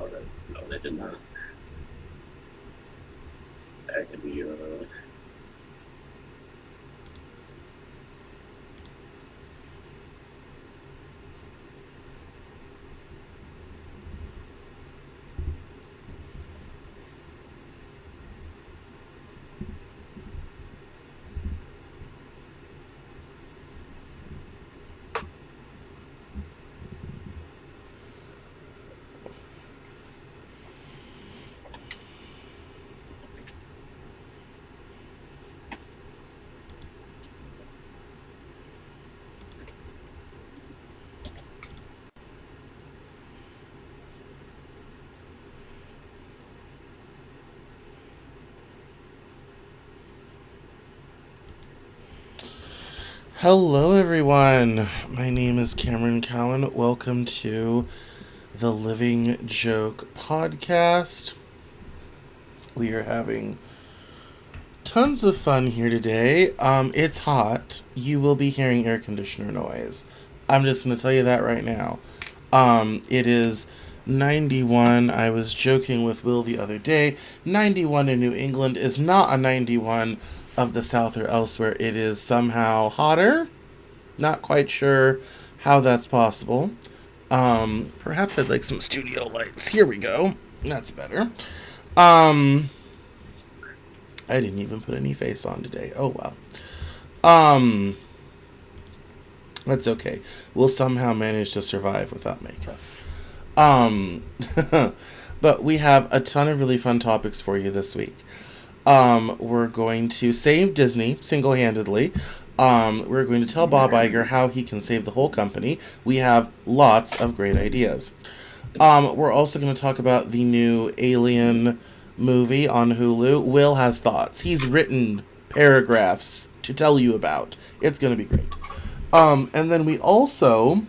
that. No, they did not. That could be Hello, everyone. My name is Cameron Cowan. Welcome to the Living Joke podcast. We are having tons of fun here today. It's hot. You will be hearing air conditioner noise. I'm just going to tell you that right now. It is 91. I was joking with Will the other day. 91 in New England is not a 91 of the South or elsewhere. It is somehow hotter. Not quite sure how that's possible. Perhaps I'd like some studio lights. Here we go. That's better. I didn't even put any face on today. Oh well. That's okay. We'll somehow manage to survive without makeup. But we have a ton of really fun topics for you this week. We're going to save Disney single-handedly. We're going to tell Bob Iger how he can save the whole company. We have lots of great ideas. We're also going to talk about the new Alien movie on Hulu. Will has thoughts. He's written paragraphs to tell you about. It's going to be great. And then we also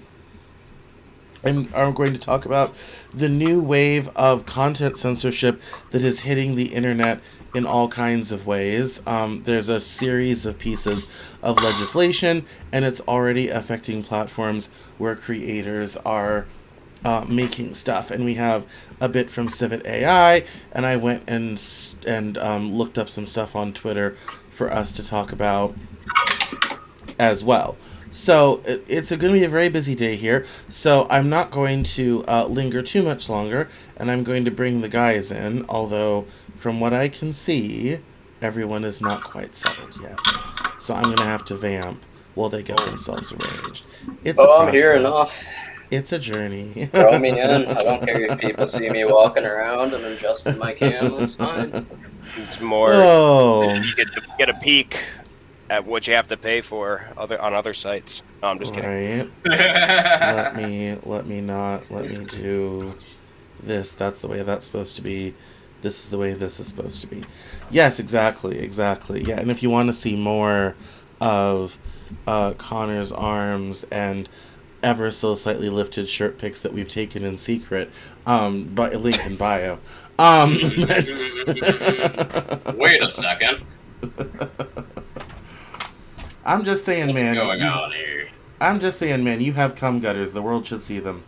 are going to talk about the new wave of content censorship that is hitting the internet in all kinds of ways. There's a series of pieces of legislation, and it's already affecting platforms where creators are making stuff. And we have a bit from Civet AI, and I went and looked up some stuff on Twitter for us to talk about as well. So it's going to be a very busy day here, so I'm not going to linger too much longer, and I'm going to bring the guys in, although from what I can see, everyone is not quite settled yet. So I'm going to have to vamp while they get themselves arranged. It's a process. I'm here enough. It's a journey. Throw me in. I don't care if people see me walking around and adjusting my cam. That's fine. It's more. Oh. You get a peek at what you have to pay for on other sites. No, I'm just kidding. Right. let me do this. That's the way that's supposed to be. This is the way this is supposed to be. Yes, exactly. Yeah, and if you want to see more of Connor's arms and ever so slightly lifted shirt pics that we've taken in secret, but link in bio. Wait a second. I'm just saying, What's man. going on here? I'm just saying, man. You have cum gutters. The world should see them.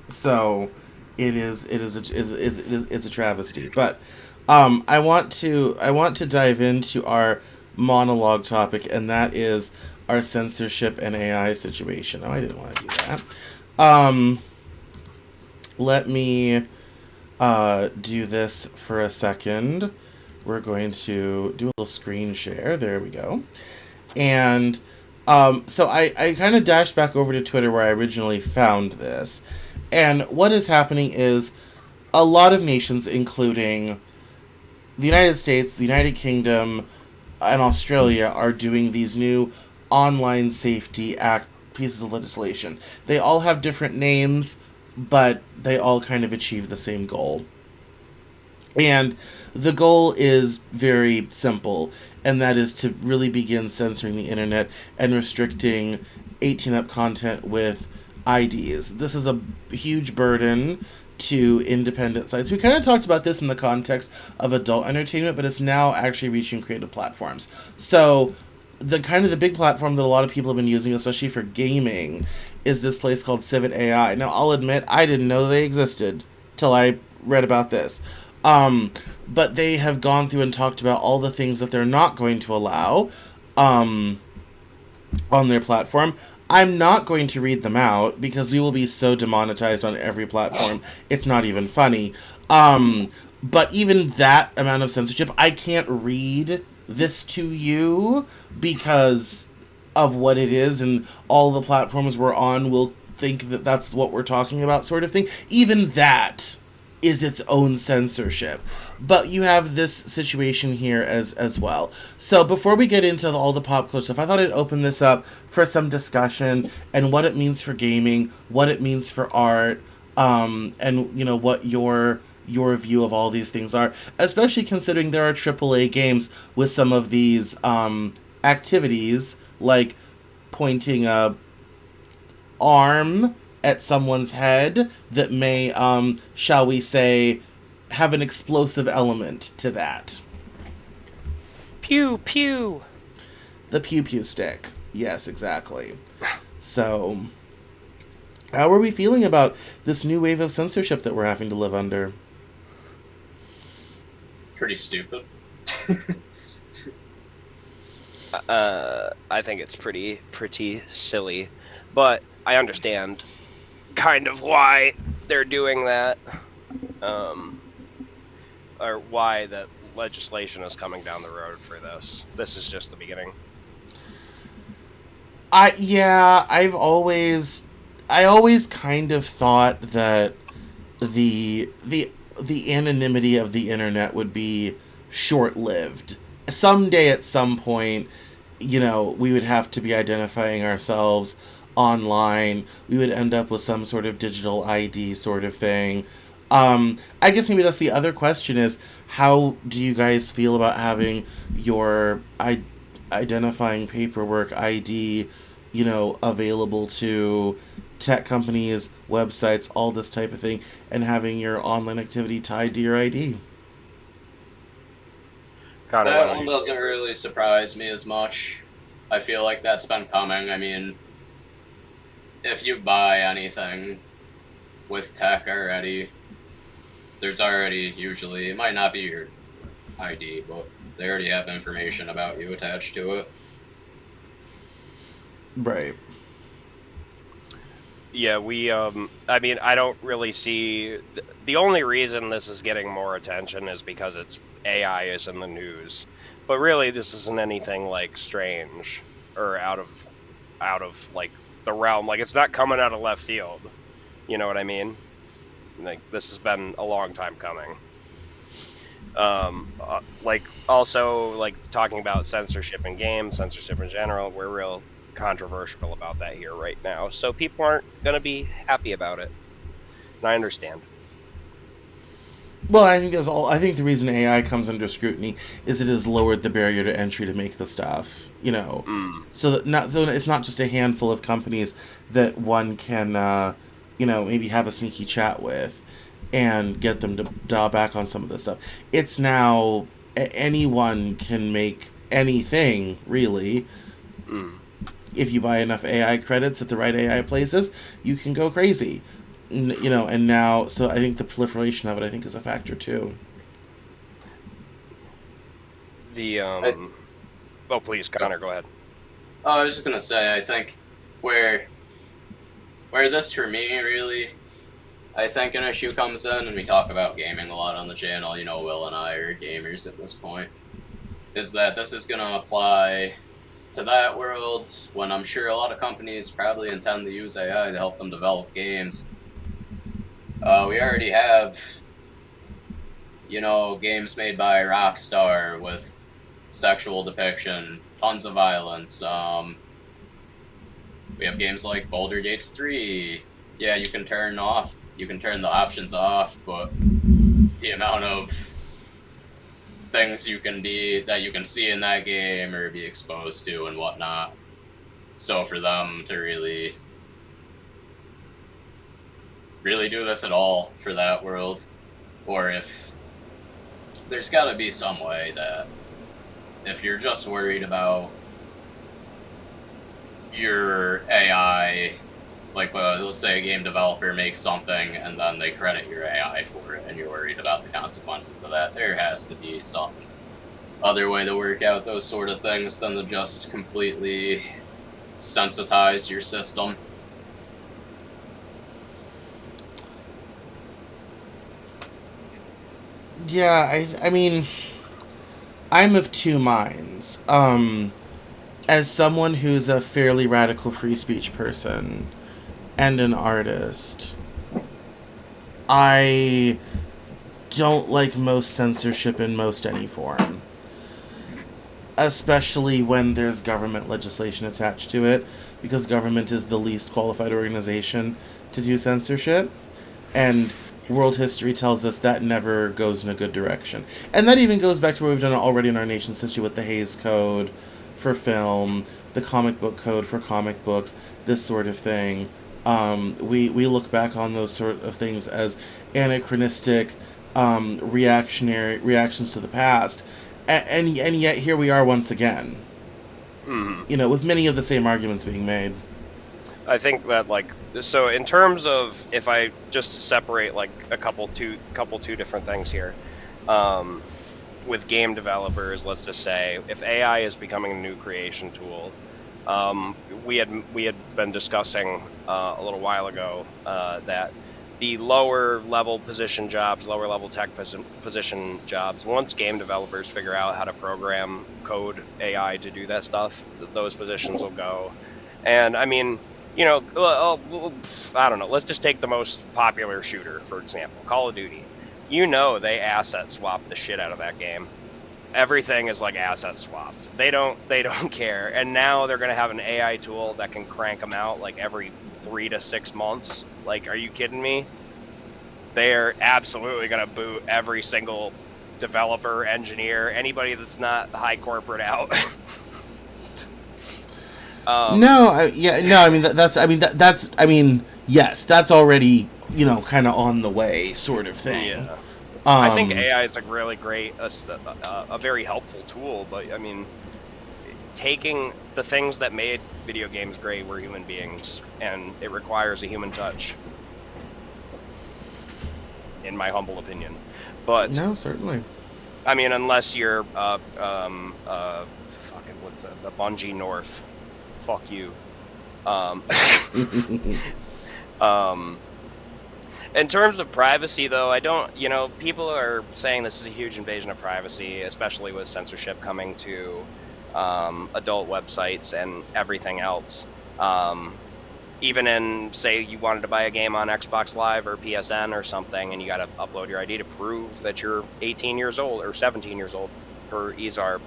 So it's a travesty. But I want to dive into our monologue topic, and that is our censorship and AI situation. Oh, I didn't want to do that. Let me do this for a second. We're going to do a little screen share. There we go. And so I kind of dashed back over to Twitter where I originally found this. And what is happening is a lot of nations, including the United States, the United Kingdom, and Australia, are doing these new Online Safety Act pieces of legislation. They all have different names, but they all kind of achieve the same goal. And the goal is very simple, and that is to really begin censoring the internet and restricting 18-up content with IDs. This is a huge burden to independent sites. We kind of talked about this in the context of adult entertainment, but it's now actually reaching creative platforms. So the kind of the big platform that a lot of people have been using, especially for gaming, is this place called Civet AI. Now, I'll admit I didn't know they existed till I read about this. Um, but they have gone through and talked about all the things that they're not going to allow um, on their platform. I'm not going to read them out because we will be so demonetized on every platform. It's not even funny. But even that amount of censorship, I can't read this to you because of what it is, and all the platforms we're on will think that that's what we're talking about, sort of thing. Even that is its own censorship. But you have this situation here as well. So before we get into all the pop culture stuff, I thought I'd open this up for some discussion and what it means for gaming, what it means for art, and what your view of all these things are, especially considering there are AAA games with some of these activities, like pointing a arm at someone's head that may, shall we say, have an explosive element to that. Pew pew. The pew pew stick. Yes, exactly. So, how are we feeling about this new wave of censorship that we're having to live under? Pretty stupid. I think it's pretty silly, but I understand kind of why they're doing that, or why the legislation is coming down the road for this. This is just the beginning. I always kind of thought that the anonymity of the internet would be short lived. Someday, at some point, we would have to be identifying ourselves online. We would end up with some sort of digital ID sort of thing. I guess maybe that's the other question: is how do you guys feel about having your identifying paperwork ID, available to tech companies, websites, all this type of thing, and having your online activity tied to your ID? Kind That of one doesn't really surprise me as much. I feel like that's been coming. I mean, if you buy anything with tech already, there's already usually, it might not be your ID, but they already have information about you attached to it. Right. Yeah, I mean, I don't really see the only reason this is getting more attention is because it's AI is in the news. But really this isn't anything like strange or out of like the realm. Like, it's not coming out of left field. You know what I mean? Like, this has been a long time coming. Like, also, like, talking about censorship in games, censorship in general, we're real controversial about that here right now. So people aren't going to be happy about it. And I understand. Well, I think the reason AI comes under scrutiny is it has lowered the barrier to entry to make the stuff. So that it's not just a handful of companies that one can, maybe have a sneaky chat with and get them to dial back on some of this stuff. It's now anyone can make anything, really. If you buy enough AI credits at the right AI places, you can go crazy. And now, so I think the proliferation of it, I think, is a factor too. Oh, please, Connor, go ahead. Oh, I was just gonna say, I think where this for me really, I think an issue comes in, and we talk about gaming a lot on the channel. Will and I are gamers at this point. Is that this is gonna apply to that world when I'm sure a lot of companies probably intend to use AI to help them develop games. We already have, games made by Rockstar with sexual depiction, tons of violence. We have games like Boulder Gates 3. Yeah, you can turn the options off, but the amount of things that you can see in that game or be exposed to and whatnot. So for them to really do this at all for that world, or if there's got to be some way that if you're just worried about your AI, like let's say a game developer makes something and then they credit your AI for it, and you're worried about the consequences of that. There has to be some other way to work out those sort of things than to just completely sensitize your system. Yeah, I mean, I'm of two minds. As someone who's a fairly radical free speech person and an artist, I don't like most censorship in most any form. Especially when there's government legislation attached to it, because government is the least qualified organization to do censorship. And world history tells us that never goes in a good direction. And that even goes back to what we've done already in our nation's history with the Hays Code for film, the comic book code for comic books, this sort of thing. We look back on those sort of things as anachronistic, reactionary reactions to the past, and yet here we are once again. You know, with many of the same arguments being made. I think that, like, so in terms of, if I just separate like a couple two different things here, with game developers, let's just say if AI is becoming a new creation tool, we had been discussing a little while ago that the lower level position jobs, lower level tech position jobs, once game developers figure out how to program code AI to do that stuff, those positions will go. And I mean, you know, I don't know. Let's just take the most popular shooter, for example, Call of Duty. You know, they asset swap the shit out of that game. Everything is like asset swapped. They don't care. And now they're gonna have an AI tool that can crank them out like every 3 to 6 months. Like, are you kidding me? They're absolutely gonna boot every single developer, engineer, anybody that's not high corporate out. I mean I mean yes, that's already, you know, kind of on the way, sort of thing. Yeah. I think AI is a really great, a very helpful tool, but I mean, taking the things that made video games great were human beings, and it requires a human touch, in my humble opinion. But no, certainly. I mean, unless you're fucking what's the Bungie North, fuck you. In terms of privacy, though, I don't, you know, people are saying this is a huge invasion of privacy, especially with censorship coming to adult websites and everything else. Even in, say, you wanted to buy a game on Xbox Live or PSN or something, and you got to upload your ID to prove that you're 18 years old or 17 years old per ESRB.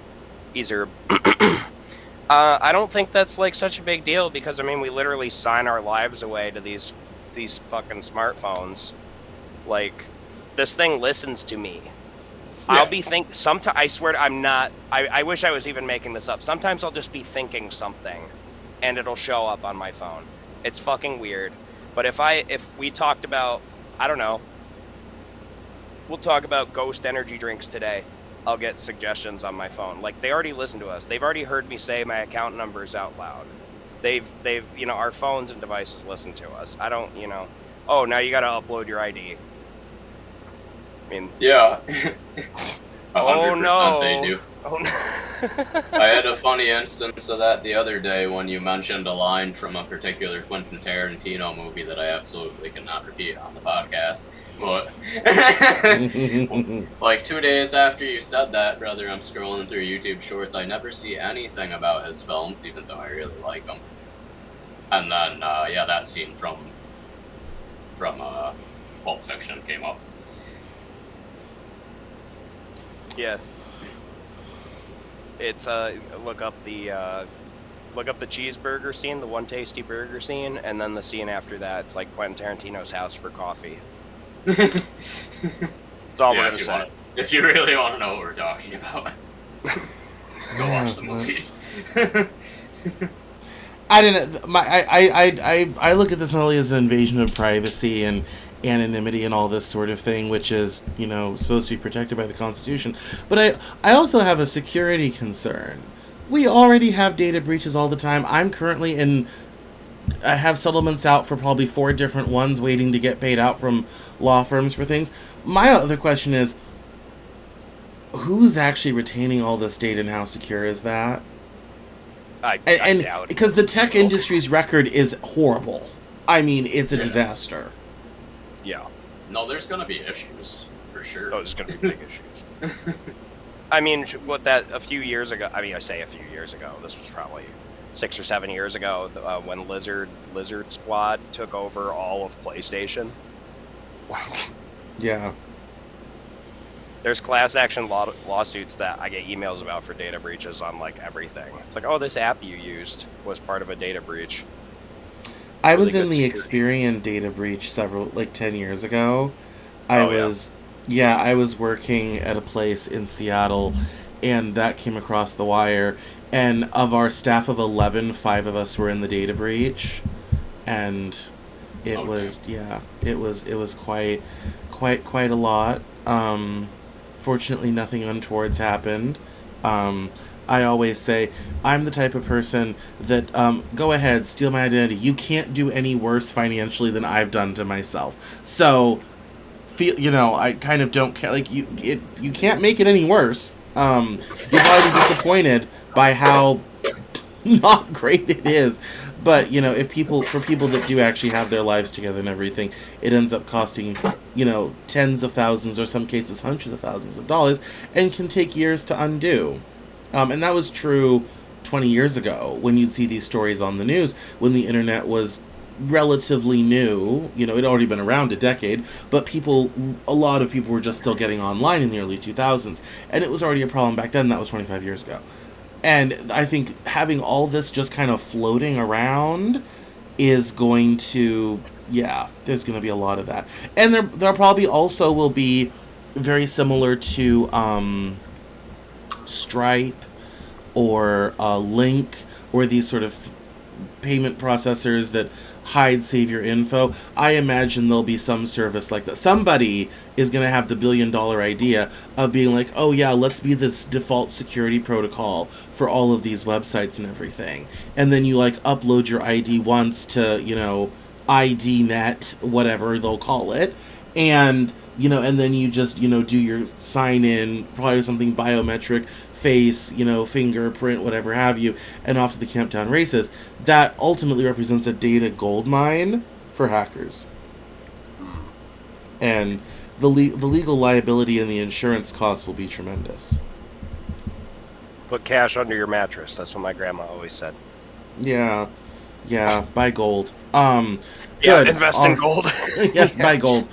I don't think that's like such a big deal, because I mean, we literally sign our lives away to these fucking smartphones. Like, this thing listens to me. Yeah. I'll be sometimes, I swear I'm not, I wish I was even making this up. Sometimes I'll just be thinking something and it'll show up on my phone. It's fucking weird. But if we talked about, I don't know, we'll talk about Ghost energy drinks today, I'll get suggestions on my phone. Like, they already listen to us. They've already heard me say my account numbers out loud. They've, you know, our phones and devices listen to us. I don't, you know, oh, now you got to upload your ID. I mean, yeah. 100% no. They do. Oh, no. I had a funny instance of that the other day when you mentioned a line from a particular Quentin Tarantino movie that I absolutely cannot repeat on the podcast. But like 2 days after you said that, brother, I'm scrolling through YouTube Shorts. I never see anything about his films, even though I really like them. And then, yeah, that scene from Pulp Fiction came up. Yeah. It's look up the cheeseburger scene, the one tasty burger scene, and then the scene after that, it's like Quentin Tarantino's house for coffee. That's all we're gonna say. If you really want to know what we're talking about, just go watch the movie. I didn't. I look at this really as an invasion of privacy and anonymity and all this sort of thing, which is, you know, supposed to be protected by the Constitution. But I also have a security concern. We already have data breaches all the time. I'm currently in. I have settlements out for probably 4 different ones waiting to get paid out from law firms for things. My other question is, who's actually retaining all this data and how secure is that? I And doubt it. because the tech industry's record is horrible. I mean, it's a Yeah. disaster. Yeah. No, there's gonna be issues for sure. Oh, there's going to be big issues. I mean, what that a few years ago. I mean, I say a few years ago. This was probably 6 or 7 years ago when Lizard Squad took over all of PlayStation. Yeah. There's class action lawsuits that I get emails about for data breaches on like everything. It's like, oh, this app you used was part of a data breach. I Really was in good the security. Experian data breach 10 years ago. Oh, yeah. I was working at a place in Seattle, and that came across the wire. And of our staff of 11, 5 of us were in the data breach, and it Okay. was it was quite a lot. Fortunately, nothing untoward's happened. Um, I always say I'm the type of person that go ahead, steal my identity. You can't do any worse financially than I've done to myself. So I kind of don't care. Like you can't make it any worse. You'll probably be disappointed by how not great it is. But if for people that do actually have their lives together and everything, it ends up costing tens of thousands or some cases hundreds of thousands of dollars, and can take years to undo. And that was true 20 years ago when you'd see these stories on the news when the internet was relatively new. It had already been around a decade, but a lot of people were just still getting online in the early 2000s, and it was already a problem back then. That was 25 years ago. And I think having all this just kind of floating around is going to, yeah, there's going to be a lot of that. And there probably also will be very similar to Stripe or Link, or these sort of payment processors that hide save your info. I imagine there'll be some service like that. Somebody is going to have the $1 billion idea of being like, oh yeah, let's be this default security protocol for all of these websites and everything. And then you like upload your ID once to, IDNet, whatever they'll call it. And and then you just, do your sign in, probably something biometric, face, fingerprint, whatever have you, and off to the camptown races. That ultimately represents a data gold mine for hackers. And the legal liability and the insurance costs will be tremendous. Put cash under your mattress. That's what my grandma always said. Yeah, buy gold. Yeah, Good. invest in gold. Yes, buy gold.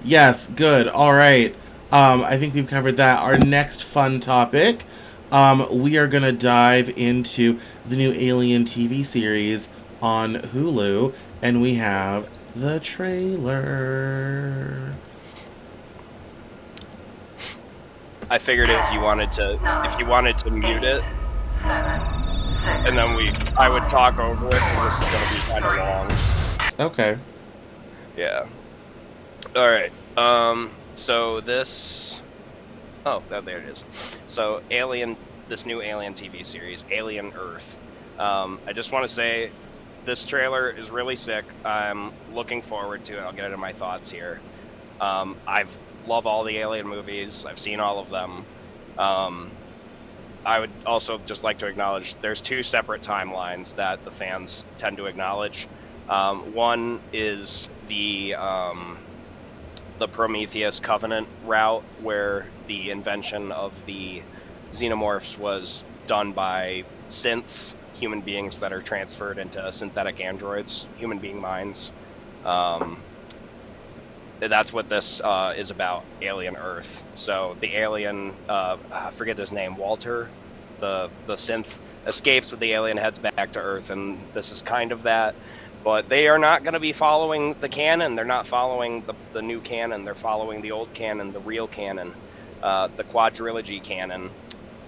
Yes, good. All right. I think we've covered that. Our next fun topic, we are going to dive into the new Alien TV series on Hulu, and we have the trailer. I figured if you wanted to mute it, and then I would talk over it because this is going to be kind of long. Okay. Yeah. All right. So this. Oh, there it is. So this new Alien TV series, Alien Earth. I just want to say, this trailer is really sick. I'm looking forward to it. I'll get into my thoughts here. I've love all the Alien movies. I've seen all of them. I would also just like to acknowledge there's 2 separate timelines that the fans tend to acknowledge. One is the Prometheus Covenant route, where the invention of the xenomorphs was done by synths, human beings that are transferred into synthetic androids, human being minds. That's what this is about, Alien Earth. So the alien, I forget his name, Walter, the synth, escapes with the alien, heads back to Earth, and this is kind of that. But they are not going to be following the canon. They're not following the new canon. They're following the old canon, the real canon, the quadrilogy canon.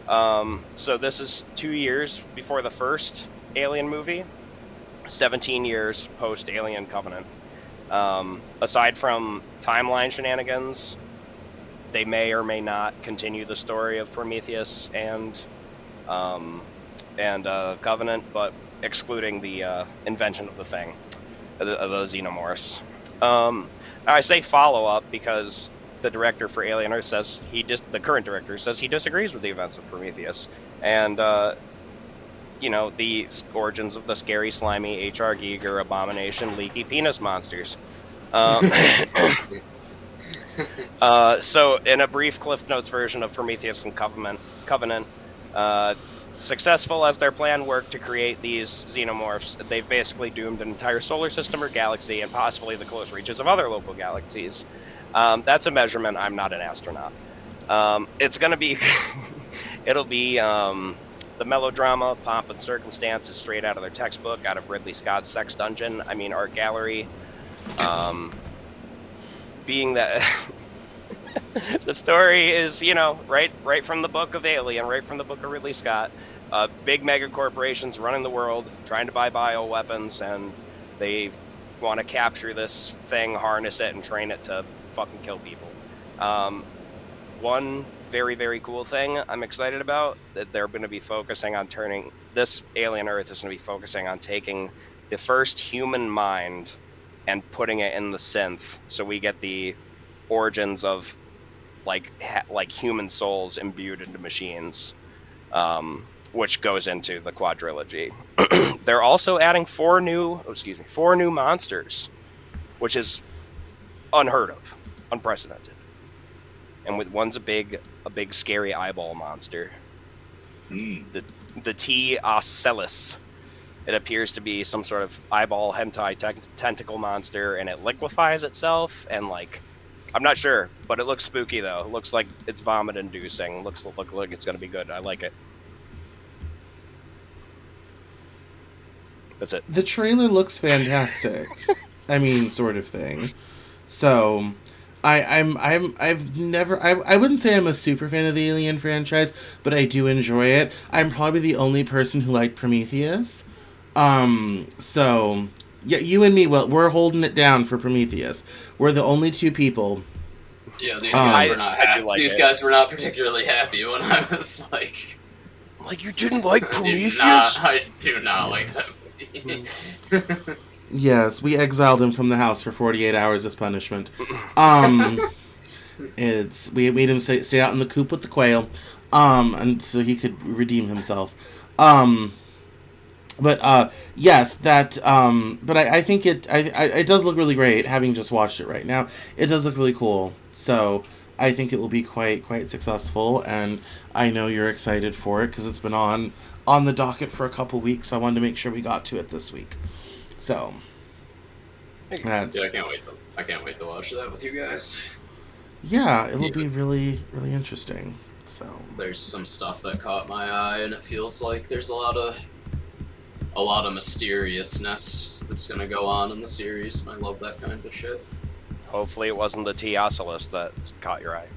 So this is 2 years before the first Alien movie, 17 years post Alien Covenant. Aside from timeline shenanigans, they may or may not continue the story of Prometheus and and Covenant, but excluding the invention of the thing, of the xenomorphs. I say follow up because the director for Alien Earth says the current director says he disagrees with the events of Prometheus, and the origins of the scary, slimy H.R. Giger abomination, leaky penis monsters. So in a brief Cliff Notes version of Prometheus and Covenant, successful as their plan worked to create these xenomorphs, they've basically doomed an entire solar system or galaxy and possibly the close reaches of other local galaxies. That's a measurement. I'm not an astronaut. It's going to be, it'll be the melodrama, pomp, and circumstances straight out of their textbook, out of Ridley Scott's Sex Dungeon. Art Gallery. Being that the story is, right from the book of Alien, right from the book of Ridley Scott. Big mega corporations running the world, trying to buy bioweapons, and they want to capture this thing, harness it, and train it to fucking kill people. One very, very cool thing I'm excited about, that they're going to be focusing on this Alien Earth is going to be focusing on taking the first human mind and putting it in the synth, so we get the origins of like human souls imbued into machines, which goes into the quadrilogy. They're also adding four new monsters, which is unheard of, unprecedented. And one's a big scary eyeball monster. The T. Ocellus. It appears to be some sort of eyeball hentai tentacle monster, and it liquefies itself, and I'm not sure, but it looks spooky though. It looks like it's vomit inducing. Looks like it's gonna be good. I like it. That's it. The trailer looks fantastic. Sort of thing. So, I wouldn't say I'm a super fan of the Alien franchise, but I do enjoy it. I'm probably the only person who liked Prometheus. So, yeah, you and me, well, we're holding it down for Prometheus. We're the only two people. Yeah, these guys were not happy. These guys were not particularly happy when I was like, you didn't like Prometheus? I do not like that movie. Yes, we exiled him from the house for 48 hours as punishment. We made him stay out in the coop with the quail, and so he could redeem himself. Yes, that. But I think it does look really great. Having just watched it right now, it does look really cool. So I think it will be quite successful, and I know you're excited for it because it's been on the docket for a couple weeks. So I wanted to make sure we got to it this week. So that's. Yeah, I can't wait to watch that with you guys. Yeah, it'll be really, really interesting. So there's some stuff that caught my eye, and it feels like there's a lot of mysteriousness that's gonna go on in the series, and I love that kind of shit. Hopefully it wasn't the T. Ocellus that caught your eye.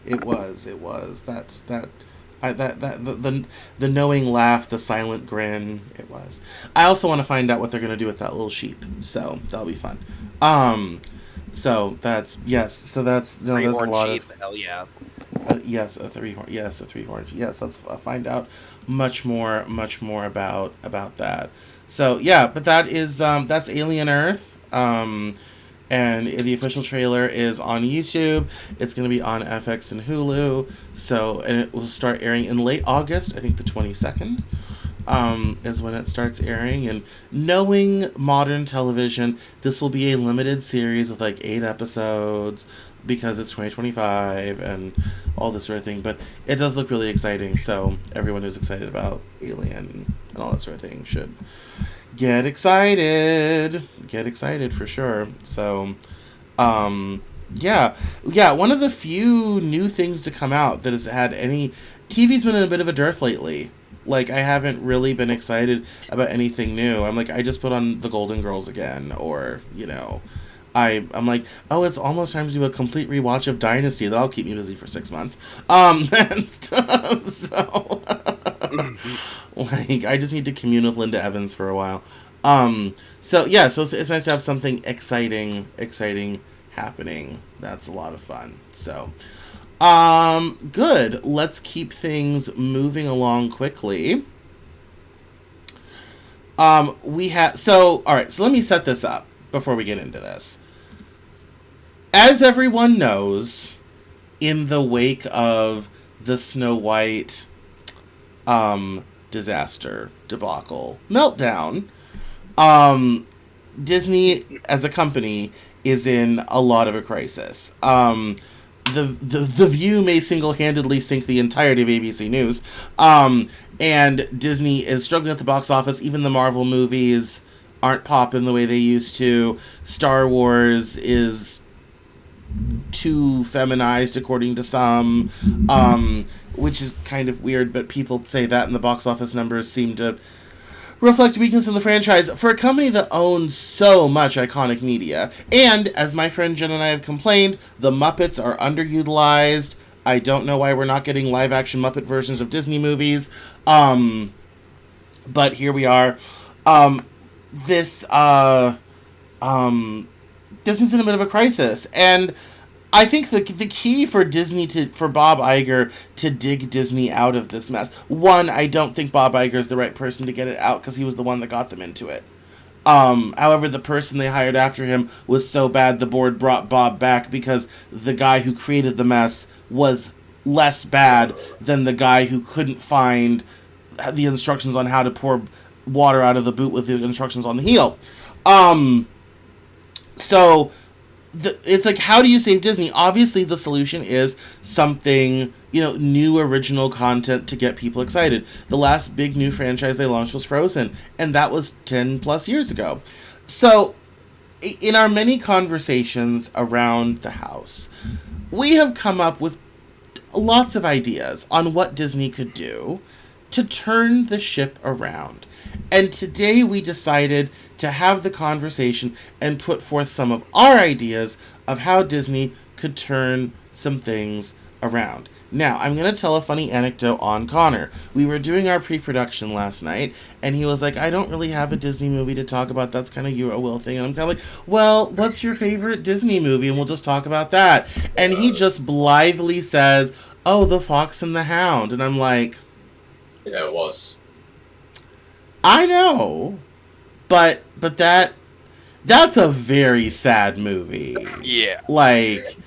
It was. That's that. The knowing laugh, the silent grin. It was. I also want to find out what they're gonna do with that little sheep. So that'll be fun. So that's yes. So that's there's a lot sheep. of. Hell yeah. Yes, a three-horn. Yes, a three-horn. Yes, let's find out much more about that. So yeah, but that's Alien Earth. And the official trailer is on YouTube. It's going to be on FX and Hulu. And it will start airing in late August. I think the 22nd is when it starts airing. And knowing modern television, this will be a limited series with 8 episodes because it's 2025 and all this sort of thing. But it does look really exciting. So everyone who's excited about Alien and all that sort of thing should get excited for sure. So yeah, one of the few new things to come out that has had any TV's been in a bit of a dearth lately. I haven't really been excited about anything new. I'm I just put on The Golden Girls again, or I'm like, oh, it's almost time to do a complete rewatch of Dynasty. That'll keep me busy for 6 months. And stuff, so I just need to commune with Linda Evans for a while. So it's nice to have something exciting happening. That's a lot of fun. So, Good. Let's keep things moving along quickly. We have, so, alright, so let me set this up before we get into this. As everyone knows, in the wake of the Snow White, disaster, debacle, meltdown, Disney as a company is in a lot of a crisis. The View may single-handedly sink the entirety of ABC News. And Disney is struggling at the box office. Even the Marvel movies aren't popping the way they used to. Star Wars is too feminized, according to some, which is kind of weird, but people say that, and the box office numbers seem to reflect weakness in the franchise for a company that owns so much iconic media. And, as my friend Jen and I have complained, the Muppets are underutilized. I don't know why we're not getting live-action Muppet versions of Disney movies. But here we are. Disney's in a bit of a crisis. And I think the key for for Bob Iger to dig Disney out of this mess. One, I don't think Bob Iger is the right person to get it out because he was the one that got them into it. However, the person they hired after him was so bad the board brought Bob back because the guy who created the mess was less bad than the guy who couldn't find the instructions on how to pour water out of the boot with the instructions on the heel. So it's like, how do you save Disney? Obviously, the solution is something, new original content to get people excited. The last big new franchise they launched was Frozen, and that was 10 plus years ago. So, in our many conversations around the house, we have come up with lots of ideas on what Disney could do to turn the ship around. And today we decided to have the conversation and put forth some of our ideas of how Disney could turn some things around. Now, I'm going to tell a funny anecdote on Connor. We were doing our pre-production last night, and he was like, I don't really have a Disney movie to talk about. That's kind of your Will thing. And I'm kind of like, well, what's your favorite Disney movie? And we'll just talk about that. And he just blithely says, oh, The Fox and the Hound. And I'm like, yeah, it was. I know, but that's a very sad movie. Yeah. Like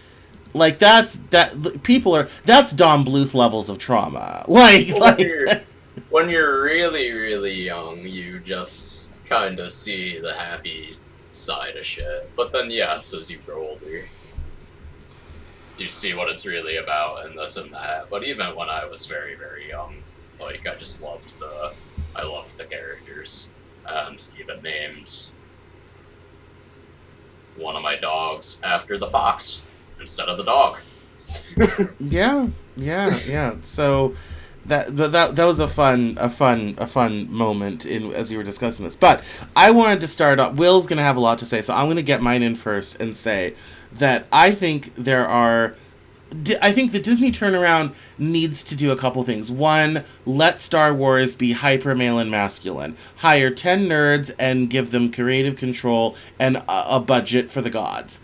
that's Don Bluth levels of trauma. When you're really, really young, you just kind of see the happy side of shit. But then, yes, as you grow older, you see what it's really about and this and that. But even when I was very, very young, I just loved the characters, and even named one of my dogs after the fox instead of the dog. Yeah. So that was a fun moment as you were discussing this. But I wanted to start off. Will's gonna have a lot to say, so I'm gonna get mine in first and say that I think the Disney turnaround needs to do a couple things. One, let Star Wars be hyper male and masculine. Hire 10 nerds and give them creative control and a budget for the gods.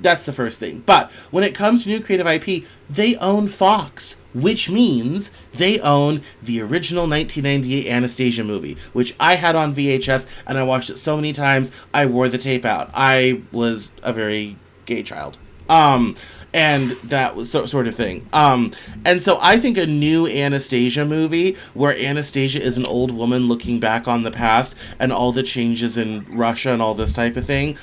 That's the first thing. But when it comes to new creative IP, they own Fox, which means they own the original 1998 Anastasia movie, which I had on VHS, and I watched it so many times, I wore the tape out. I was a very gay child. And that was sort of thing. And so I think a new Anastasia movie where Anastasia is an old woman looking back on the past and all the changes in Russia and all this type of thing,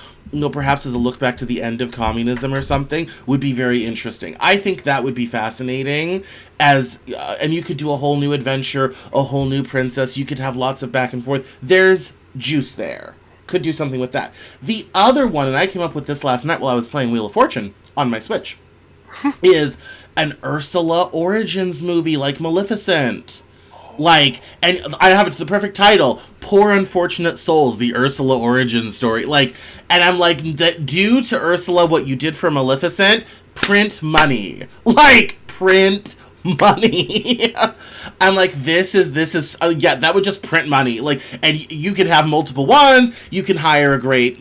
perhaps as a look back to the end of communism or something, would be very interesting. I think that would be fascinating and you could do a whole new adventure, a whole new princess. You could have lots of back and forth. There's juice there. Could do something with that. The other one, and I came up with this last night while I was playing Wheel of Fortune on my Switch, is an Ursula Origins movie like Maleficent. And I have it the perfect title, Poor Unfortunate Souls, the Ursula Origins story. And I'm like, do to Ursula what you did for Maleficent, print money. Print money. I'm like, this is yeah, that would just print money. Like, and you can have multiple ones. You can hire a great,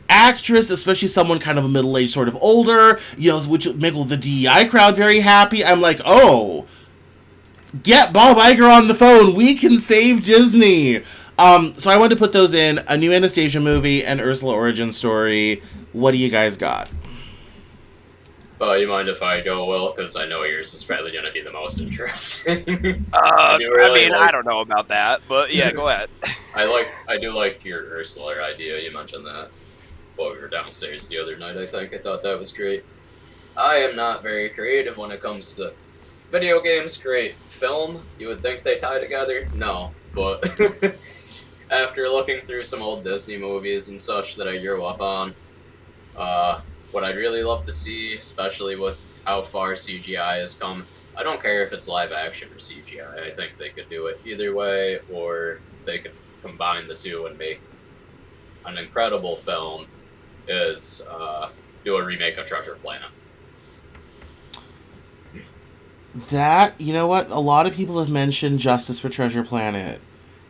actress, especially someone kind of a middle-aged, sort of older, which would make the DEI crowd very happy. I'm like, oh, get Bob Iger on the phone. We can save Disney. So I wanted to put those in: a new Anastasia movie and Ursula origin story. What do you guys got? You mind if I go, Will? Because I know yours is probably going to be the most interesting. I don't know about that, but yeah, go ahead. I do like your Ursula idea. You mentioned that while we were downstairs the other night. I thought that was great. I am not very creative when it comes to video games. Great film. You would think they tie together. No, but after looking through some old Disney movies and such that I grew up on, what I'd really love to see, especially with how far CGI has come, I don't care if it's live action or CGI. I think they could do it either way, or they could combine the two and make an incredible film, is do a remake of Treasure Planet. That, you know what? A lot of people have mentioned Justice for Treasure Planet.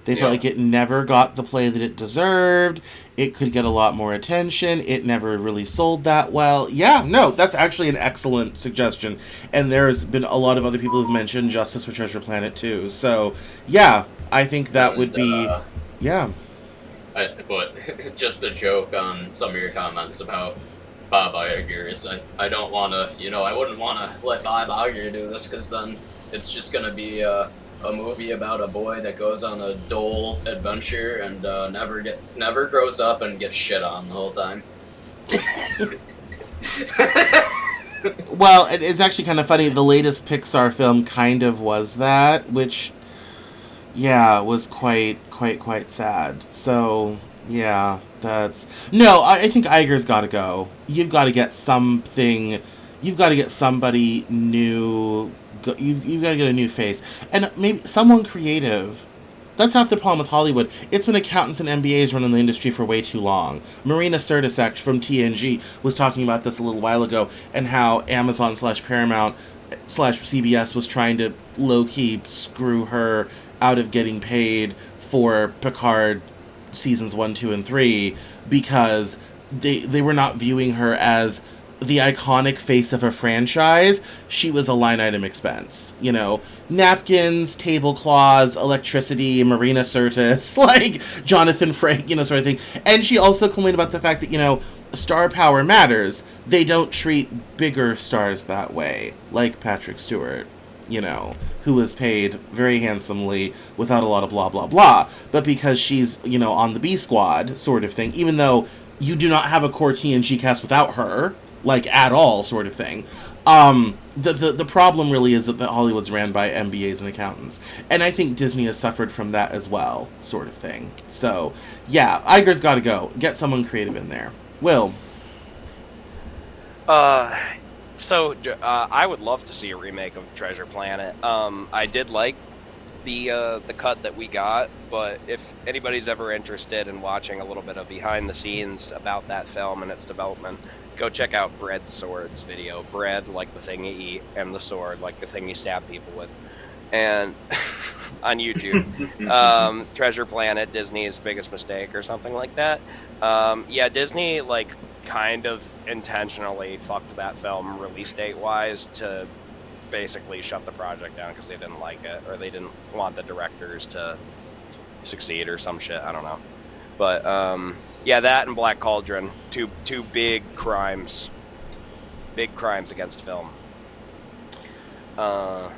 They felt Yeah. like it never got the play that it deserved. It could get a lot more attention. It never really sold that well. Yeah, no, that's actually an excellent suggestion. And there's been a lot of other people who've mentioned Justice for Treasure Planet too. So, yeah, I think that would be... yeah. But just a joke on some of your comments about Bob Iger is I don't want to, I wouldn't want to let Bob Iger do this, because then it's just going to be a movie about a boy that goes on a dole adventure and never grows up and gets shit on the whole time. Well, it's actually kind of funny. The latest Pixar film kind of was that, which, yeah, was quite sad. So, yeah, that's... No, I think Iger's got to go. You've got to get something... You've got to get somebody new... You've got to get a new face. And maybe someone creative. That's half the problem with Hollywood. It's been accountants and MBAs running the industry for way too long. Marina Sirtis from TNG was talking about this a little while ago, and how Amazon / Paramount / CBS was trying to low-key screw her out of getting paid for Picard seasons 1, 2, and 3, because they were not viewing her as the iconic face of a franchise. She was a line item expense. Napkins, tablecloths, electricity, Marina Sirtis, like Jonathan Frakes, sort of thing. And she also complained about the fact that, star power matters. They don't treat bigger stars that way, like Patrick Stewart, who was paid very handsomely without a lot of blah, blah, blah. But because she's, on the B squad sort of thing, even though you do not have a core TNG cast without her, like, at all, sort of thing. The problem really is that Hollywood's ran by MBAs and accountants. And I think Disney has suffered from that as well, sort of thing. So, yeah, Iger's got to go. Get someone creative in there. Will? I would love to see a remake of Treasure Planet. I did like the cut that we got, but if anybody's ever interested in watching a little bit of behind the scenes about that film and its development, go check out Bread Swords video. Bread, like the thing you eat, and the sword, like the thing you stab people with. And on YouTube, Treasure Planet, Disney's biggest mistake, or something like that. Yeah, Disney kind of intentionally fucked that film release date wise to basically shut the project down because they didn't like it, or they didn't want the directors to succeed or some shit. I don't know. But yeah, that and Black Cauldron, two big crimes against film. I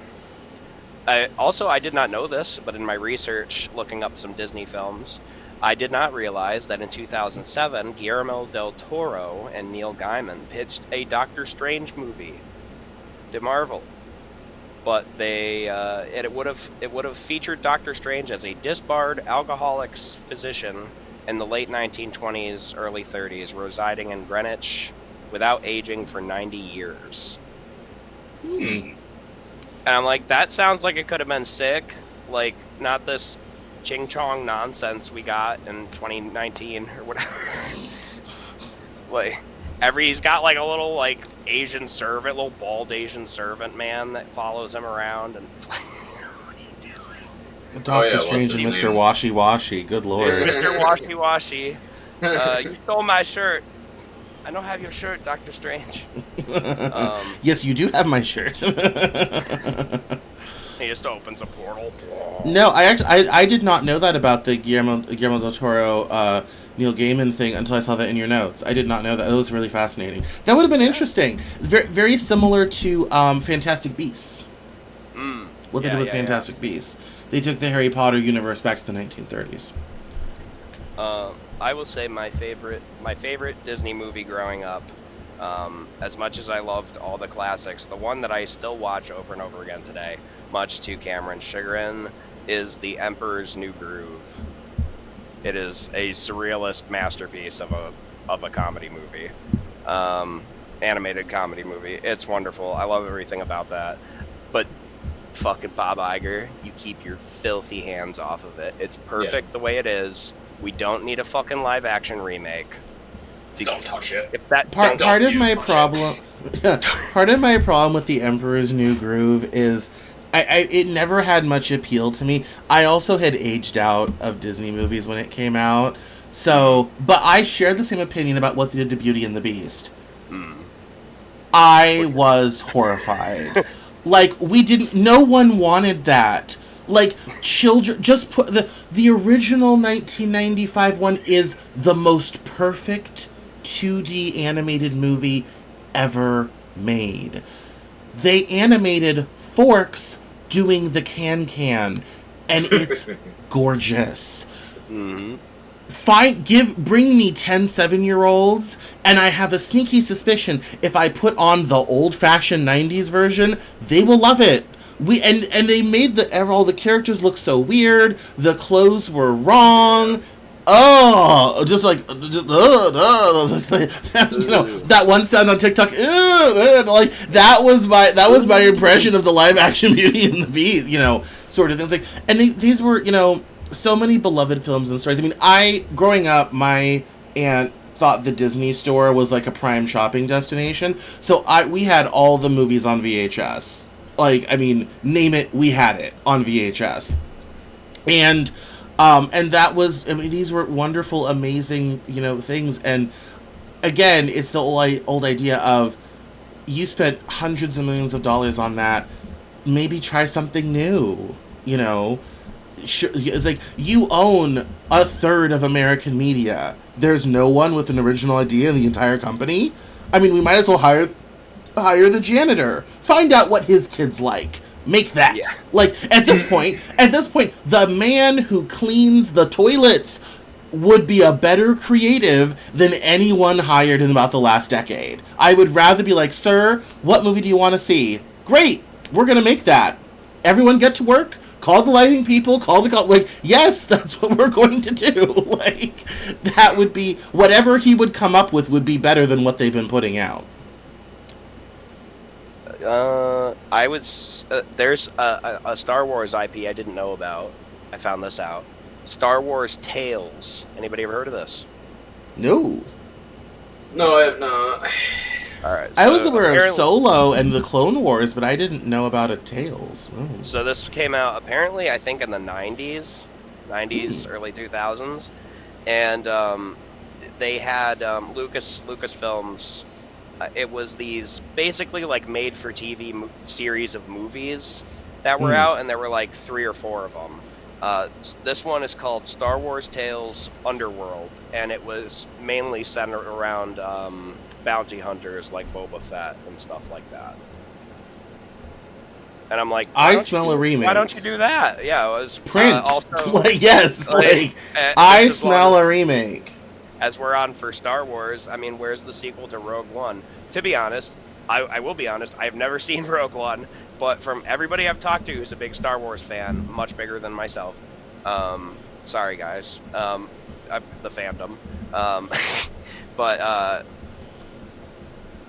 did not know this, but in my research looking up some Disney films, I did not realize that in 2007, Guillermo del Toro and Neil Gaiman pitched a Doctor Strange movie to Marvel. But it would have featured Doctor Strange as a disbarred alcoholics physician in the late 1920s, early 30s, residing in Greenwich without aging for 90 years. And I'm like, that sounds like it could have been sick. Like, not this ching chong nonsense we got in 2019 or whatever. Like, he's got like a little like Asian servant, little bald Asian servant man that follows him around, and it's like, what are you doing? Doctor yeah, what's Strange and his Mr. name? Washy Washy. Good He's lord. Mr. Washy Washy. You stole my shirt. I don't have your shirt, Doctor Strange. Yes, you do have my shirt. He just opens a portal. No, I did not know that about the Guillermo del Toro Neil Gaiman thing until I saw that in your notes. I did not know that. It was really fascinating. That would have been interesting. Very, very similar to Fantastic Beasts. What they did with Fantastic Beasts. They took the Harry Potter universe back to the 1930s. I will say my favorite Disney movie growing up, as much as I loved all the classics, the one that I still watch over and over again today, much to Cameron's chagrin, is The Emperor's New Groove. It is a surrealist masterpiece of a comedy movie, animated comedy movie. It's wonderful. I love everything about that. But fucking Bob Iger, you keep your filthy hands off of it. It's perfect the way it is. We don't need a fucking live action remake. Don't touch it. If that Part of my problem with The Emperor's New Groove is it never had much appeal to me. I also had aged out of Disney movies when it came out. So, but I share the same opinion about what they did to Beauty and the Beast. I was horrified. Like, no one wanted that. Like, children, just put, the original 1995 one is the most perfect 2D animated movie ever made. They animated Forks doing the can, and it's gorgeous. Bring me 10 7-year-olds, and I have a sneaky suspicion if I put on the old-fashioned 90s version, they will love it. And they made all the characters look so weird. The clothes were wrong. Just like that one sound on TikTok. Like that was my impression of the live action Beauty and the Beast. Sort of things like. And these were so many beloved films and stories. I mean, growing up, my aunt thought the Disney store was like a prime shopping destination. So we had all the movies on VHS. Like, I mean, name it, we had it on VHS. And that was, I mean, these were wonderful, amazing, things. And again, it's the old idea of you spent hundreds of millions of dollars on that. Maybe try something new, It's like you own a third of American media. There's no one with an original idea in the entire company. I mean, we might as well hire the janitor. Find out what his kids like. Make that. Yeah. Like, at this point, the man who cleans the toilets would be a better creative than anyone hired in about the last decade. I would rather be like, sir, what movie do you want to see? Great, we're going to make that. Everyone get to work. Call the lighting people. Yes, that's what we're going to do. Like, that would be, whatever he would come up with would be better than what they've been putting out. There's a Star Wars IP I didn't know about. I found this out. Star Wars Tales. Anybody ever heard of this? No. No, I have not. Alright. I was aware of Solo and the Clone Wars, but I didn't know about a Tales. Oh. So this came out apparently, I think, in the 90s, early 2000s, and they had Lucasfilms. It was these basically like made-for-TV series of movies that were out, and there were like 3 or 4 of them. This one is called Star Wars Tales Underworld, and it was mainly centered around bounty hunters like Boba Fett and stuff like that. And I'm like, I smell a remake. Why don't you do that? Yeah, it was print. Also, yes, I smell a remake. As we're on for Star Wars, I mean, where's the sequel to Rogue One? To be honest, I will be honest, I've never seen Rogue One, but from everybody I've talked to who's a big Star Wars fan, much bigger than myself, sorry guys, the fandom, but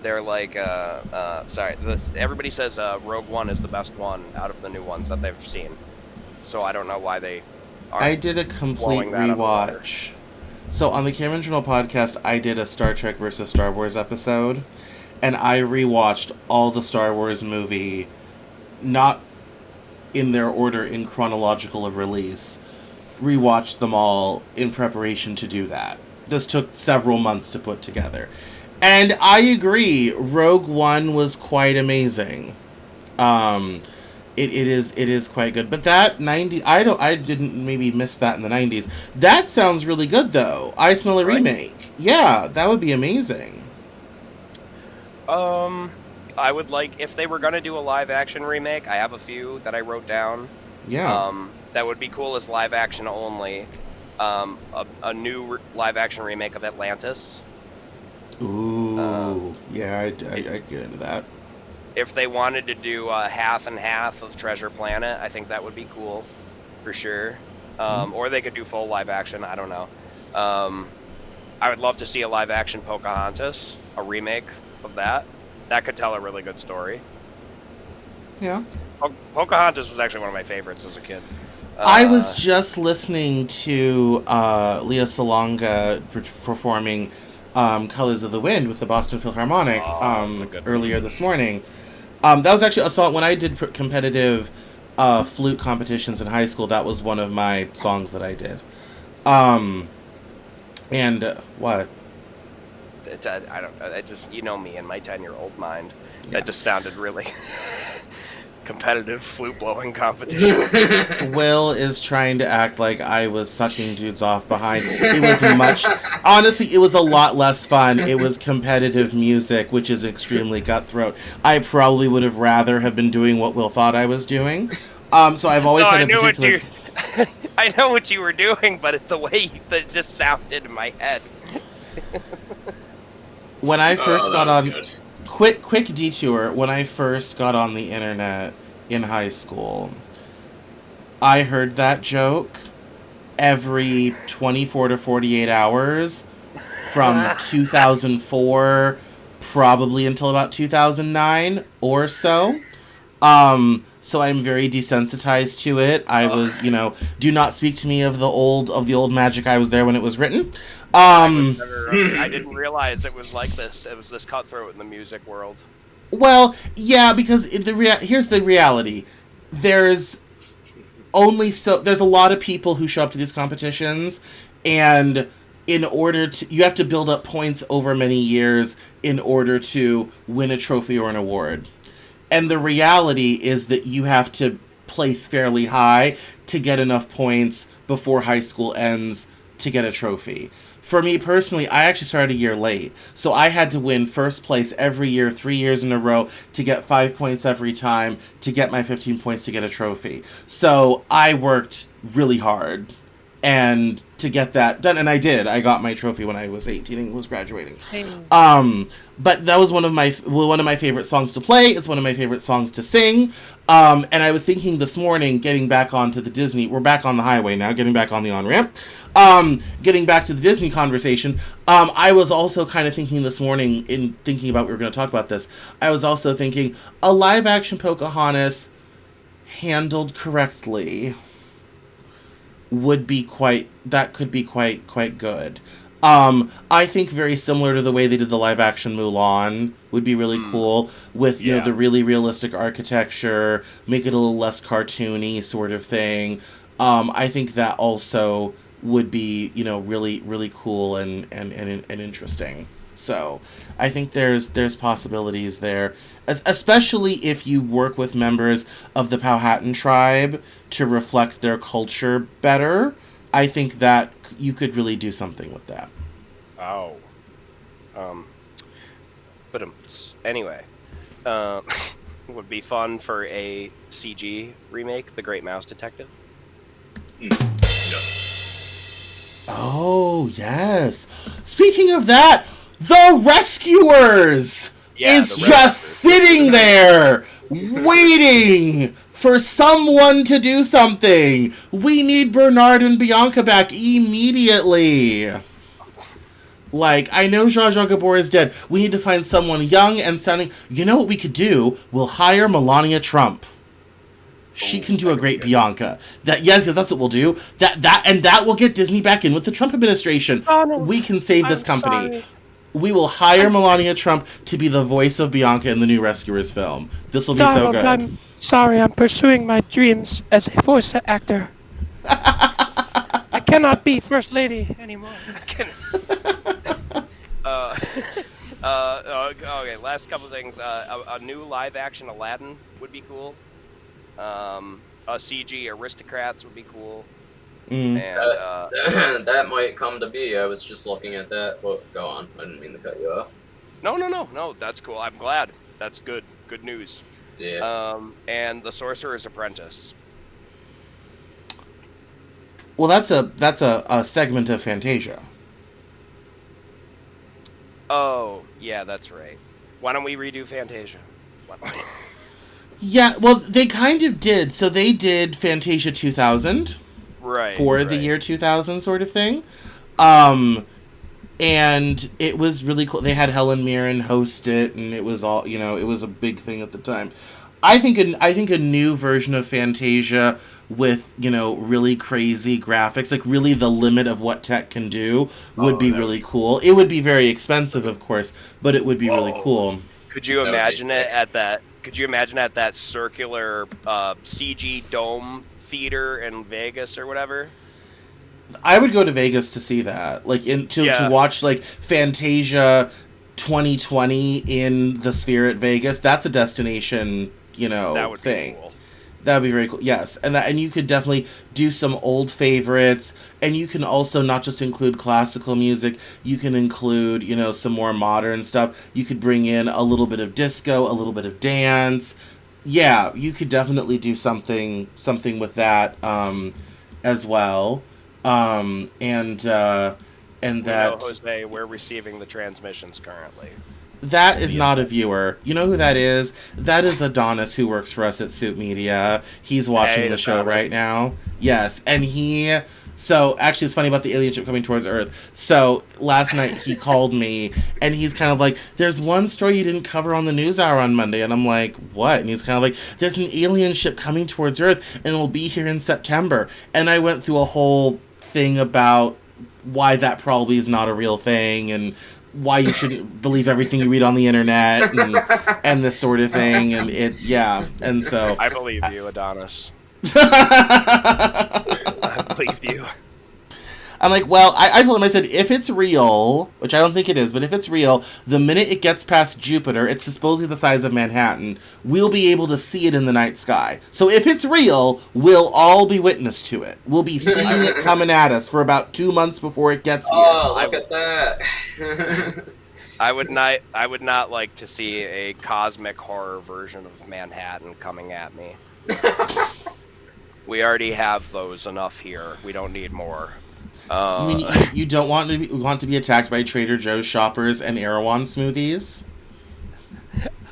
they're like, everybody says Rogue One is the best one out of the new ones that they've seen, so I don't know why they are. I did a complete rewatch. So on the Cameron Journal podcast, I did a Star Trek versus Star Wars episode, and I rewatched all the Star Wars movie, not in their order in chronological of release. Rewatched them all in preparation to do that. This took several months to put together. And I agree, Rogue One was quite amazing. It is quite good. But that 90 I didn't maybe miss that in the 90s. That sounds really good though. I Smell a Remake. Yeah, that would be amazing. I would like, if they were gonna do a live action remake, I have a few that I wrote down. Yeah. That would be cool as live action only. A new live action remake of Atlantis. Ooh. Yeah, I'd get into that. If they wanted to do a half and half of Treasure Planet, I think that would be cool, for sure. Or they could do full live action. I don't know. I would love to see a live action Pocahontas, a remake of that. That could tell a really good story. Yeah. Pocahontas was actually one of my favorites as a kid. I was just listening to Lea Salonga performing Colors of the Wind with the Boston Philharmonic earlier this morning. That was actually a song when I did competitive flute competitions in high school. That was one of my songs that I did. What? I don't know. It just, you know me and my 10-year-old mind. Yeah. That just sounded really competitive flute blowing competition. Will is trying to act like I was sucking dudes off behind. It was honestly, it was a lot less fun. It was competitive music, which is extremely cutthroat. I probably would have rather have been doing what Will thought I was doing. So I've always had a particular... I know what you were doing, but it's the way that just sounded in my head. When I first got on... Good. Quick detour. When I first got on the internet in high school, I heard that joke every 24 to 48 hours from 2004 probably until about 2009 or so. So I'm very desensitized to it. I was, do not speak to me of the old magic. I was there when it was written. I didn't realize it was like this. It was this cutthroat in the music world. Well, yeah, because here's the reality. There's a lot of people who show up to these competitions, and you have to build up points over many years in order to win a trophy or an award. And the reality is that you have to place fairly high to get enough points before high school ends to get a trophy. For me personally, I actually started a year late. So I had to win first place every year, 3 years in a row, to get 5 points every time, to get my 15 points to get a trophy. So I worked really hard and to get that done, and I did. I got my trophy when I was 18 and was graduating. But that was one of my favorite songs to play. It's one of my favorite songs to sing. And I was thinking this morning, getting back onto the Disney. We're back on the highway now, getting back on the on-ramp. Getting back to the Disney conversation, I was also kind of thinking this morning, in thinking about we were going to talk about this, I was also thinking a live-action Pocahontas handled correctly could be quite good. I think very similar to the way they did the live action Mulan would be really cool with the really realistic architecture, make it a little less cartoony sort of thing. I think that also would be really really cool and interesting. So I think there's possibilities there, especially if you work with members of the Powhatan tribe to reflect their culture better. I think that you could really do something with that. Oh. But anyway, would be fun for a CG remake, The Great Mouse Detective. Oh, yes. Speaking of that, The Rescuers is just sitting there waiting for someone to do something. We need Bernard and Bianca back immediately. I know Zsa Zsa Gabor is dead. We need to find someone young and sounding. You know what we could do? We'll hire Melania Trump. She can do a great Bianca. Yes, that's what we'll do. That will get Disney back in with the Trump administration. Oh, no. We can save this company. Sorry. We will hire Melania Trump to be the voice of Bianca in the new Rescuers film. This will be so Donald, good. I'm sorry. I'm pursuing my dreams as a voice actor. I cannot be First Lady anymore. Uh, okay, last couple things. A new live action Aladdin would be cool. A CG Aristocrats would be cool. Mm. And That might come to be. I was just looking at that. Well, go on. I didn't mean to cut you off. no, that's cool. I'm glad. That's good. Good news. Yeah. And the Sorcerer's Apprentice. Well, that's a segment of Fantasia. Oh, yeah, that's right. Why don't we redo Fantasia? Yeah, well, they kind of did. So they did Fantasia 2000 Right. for the year 2000 sort of thing. And it was really cool. They had Helen Mirren host it, and it was all, it was a big thing at the time. I think a new version of Fantasia with, really crazy graphics, like really the limit of what tech can do, would be really cool. It would be very expensive, of course, but it would be really cool. Could you imagine it at that? Could you imagine at that circular CG dome theater in Vegas or whatever? I would go to Vegas to see that, like to watch like Fantasia 2020 in the Sphere at Vegas. That's a destination, that would thing. Be cool. That would be very cool. Yes, and you could definitely do some old favorites, and you can also not just include classical music. You can include, some more modern stuff. You could bring in a little bit of disco, a little bit of dance. Yeah, you could definitely do something with that as well. And that Jose, we're receiving the transmissions currently. That is not a viewer. You know who that is? That is Adonis, who works for us at Suit Media. He's watching the show right now. Yes, and so actually it's funny about the alien ship coming towards Earth. So last night he called me, and he's kind of like, there's one story you didn't cover on the news hour on Monday. And I'm like, what? And he's kind of like, there's an alien ship coming towards Earth, and it'll be here in September. And I went through a whole thing about why that probably is not a real thing, and why you shouldn't believe everything you read on the internet, and this sort of thing, and so I believe you, Adonis. I believed you. I'm like, well, I told him, I said, if it's real, which I don't think it is, but if it's real, the minute it gets past Jupiter, it's supposedly the size of Manhattan, we'll be able to see it in the night sky. So if it's real, we'll all be witness to it. We'll be seeing it coming at us for about 2 months before it gets here. Oh, look at that. I would not like to see a cosmic horror version of Manhattan coming at me. We already have those enough here. We don't need more. You mean you don't want to be attacked by Trader Joe's shoppers and Erewhon smoothies?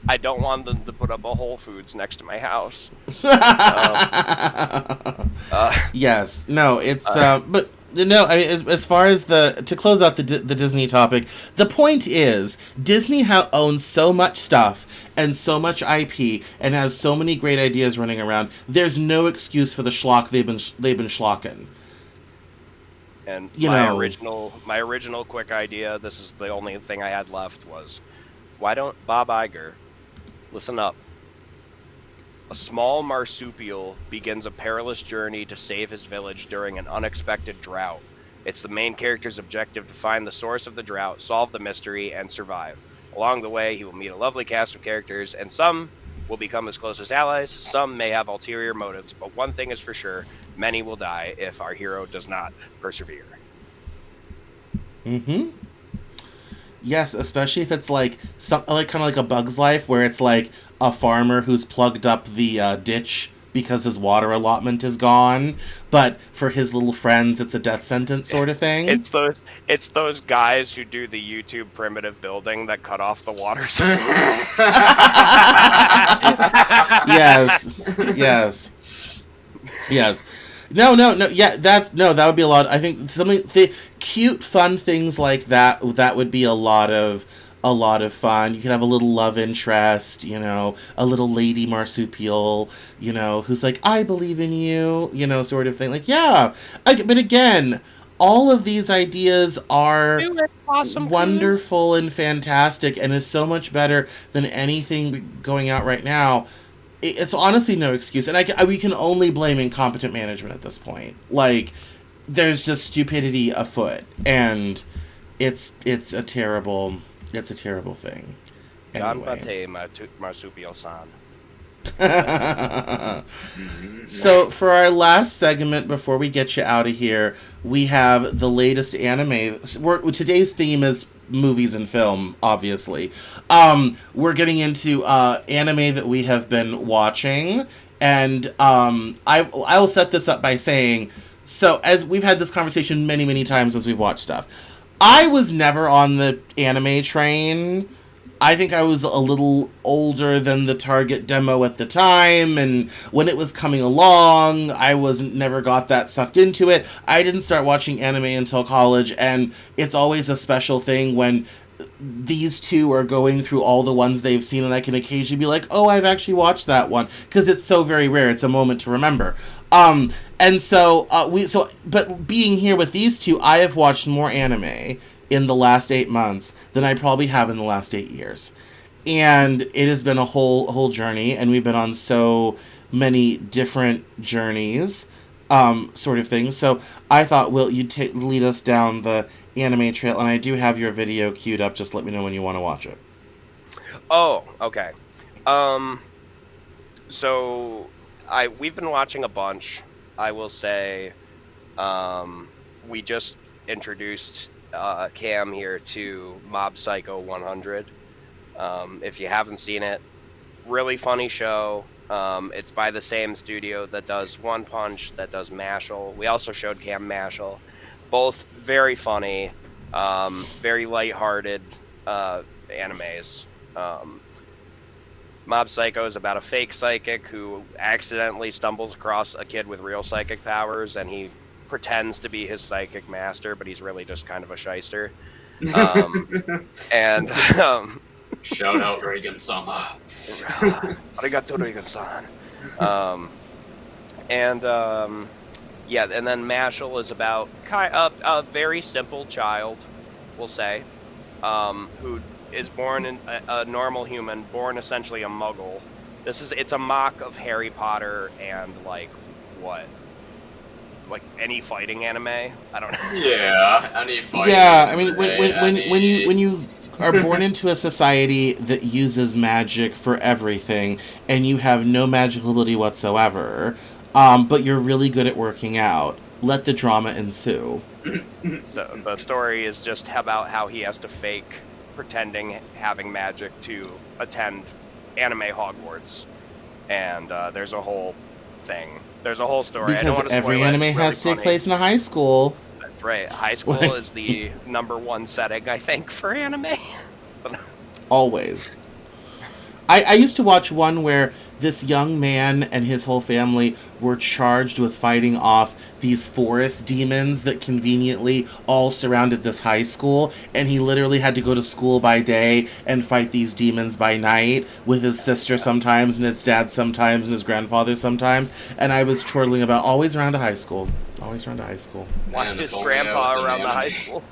I don't want them to put up a Whole Foods next to my house. Yes, no, it's but no. I mean, as far as to close out the Disney topic, the point is Disney owns so much stuff and so much IP and has so many great ideas running around. There's no excuse for the schlock they've been schlocking. And my original quick idea, this is the only thing I had left, was, why don't Bob Iger, listen up, a small marsupial begins a perilous journey to save his village during an unexpected drought. It's the main character's objective to find the source of the drought, solve the mystery, and survive. Along the way, he will meet a lovely cast of characters, and some will become his closest allies, some may have ulterior motives, but one thing is for sure, many will die if our hero does not persevere. Mm-hmm. Yes, especially if it's like kind of like A Bug's Life, where it's like a farmer who's plugged up the ditch because his water allotment is gone, but for his little friends, it's a death sentence sort of thing. It's those guys who do the YouTube primitive building that cut off the water supply. Yes. No. Yeah, that would be a lot. I think the cute, fun things like that would be a lot of fun. You could have a little love interest, a little lady marsupial, who's like, I believe in you, sort of thing. Like, yeah. But again, all of these ideas are Do it, awesome crew. wonderful and fantastic, and is so much better than anything going out right now. It's honestly no excuse, and we can only blame incompetent management at this point. Like, there's just stupidity afoot, and it's a terrible thing. Anyway. Marsupio-san. So for our last segment before we get you out of here, we have the latest anime. Today's theme is movies and film, obviously. We're getting into anime that we have been watching, and I will set this up by saying, so as we've had this conversation many times as we've watched stuff, I was never on the anime train. I think I was a little older than the target demo at the time, and when it was coming along, I never got that sucked into it. I didn't start watching anime until college, and it's always a special thing when these two are going through all the ones they've seen, and I can occasionally be like, oh, I've actually watched that one, because it's so very rare. It's a moment to remember. But being here with these two, I have watched more anime in the last 8 months than I probably have in the last 8 years. And it has been a whole journey, and we've been on so many different journeys, sort of thing. So I thought, Will, you'd lead us down the anime trail, and I do have your video queued up. Just let me know when you want to watch it. Oh, okay. So we've been watching a bunch. I will say, we just introduced Cam here to Mob Psycho 100. If you haven't seen it, really funny show. It's by the same studio that does One Punch, that does Mashal. We also showed Cam Mashal. Both very funny, very lighthearted animes. Mob Psycho is about a fake psychic who accidentally stumbles across a kid with real psychic powers, and he pretends to be his psychic master, but he's really just kind of a shyster. Shout out Reagan-sama. Arigato, Reagan-san. Yeah, and then Mashal is about a very simple child, we'll say, who is born in a normal human, born essentially a muggle. It's a mock of Harry Potter and like any fighting anime. I don't know. Yeah, any fighting. Yeah, I mean, when you are born into a society that uses magic for everything, and you have no magical ability whatsoever, but you're really good at working out, let the drama ensue. So the story is just about how he has to fake pretending having magic to attend anime Hogwarts, and there's a whole thing. There's a whole story. I don't want Because to every spoil it. anime It's really has to take funny. place in a high school. That's right. High school is the #1 setting, I think, for anime. Always. I used to watch one where this young man and his whole family were charged with fighting off these forest demons that conveniently all surrounded this high school, and he literally had to go to school by day and fight these demons by night with his sister sometimes, and his dad sometimes, and his grandfather sometimes, and I was chortling about always around a high school. Always around a high school. Why Man, his if only I was grandpa an around the anime. high school?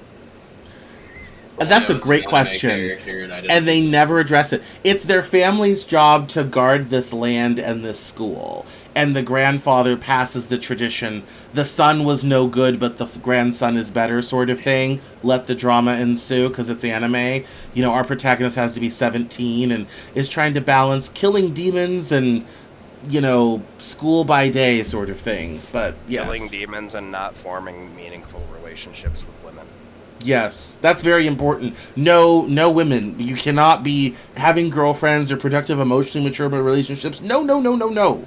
And that's I a was great an anime question. character and I didn't And they use- never address it. It's their family's job to guard this land and this school. And the grandfather passes the tradition. The son was no good, but the grandson is better, sort of thing. Let the drama ensue, because it's anime. You know, our protagonist has to be 17 and is trying to balance killing demons and, you know, school by day sort of things. But, yes. Killing demons and not forming meaningful relationships with women. Yes, that's very important. No women. You cannot be having girlfriends or productive, emotionally mature relationships. No. Nope.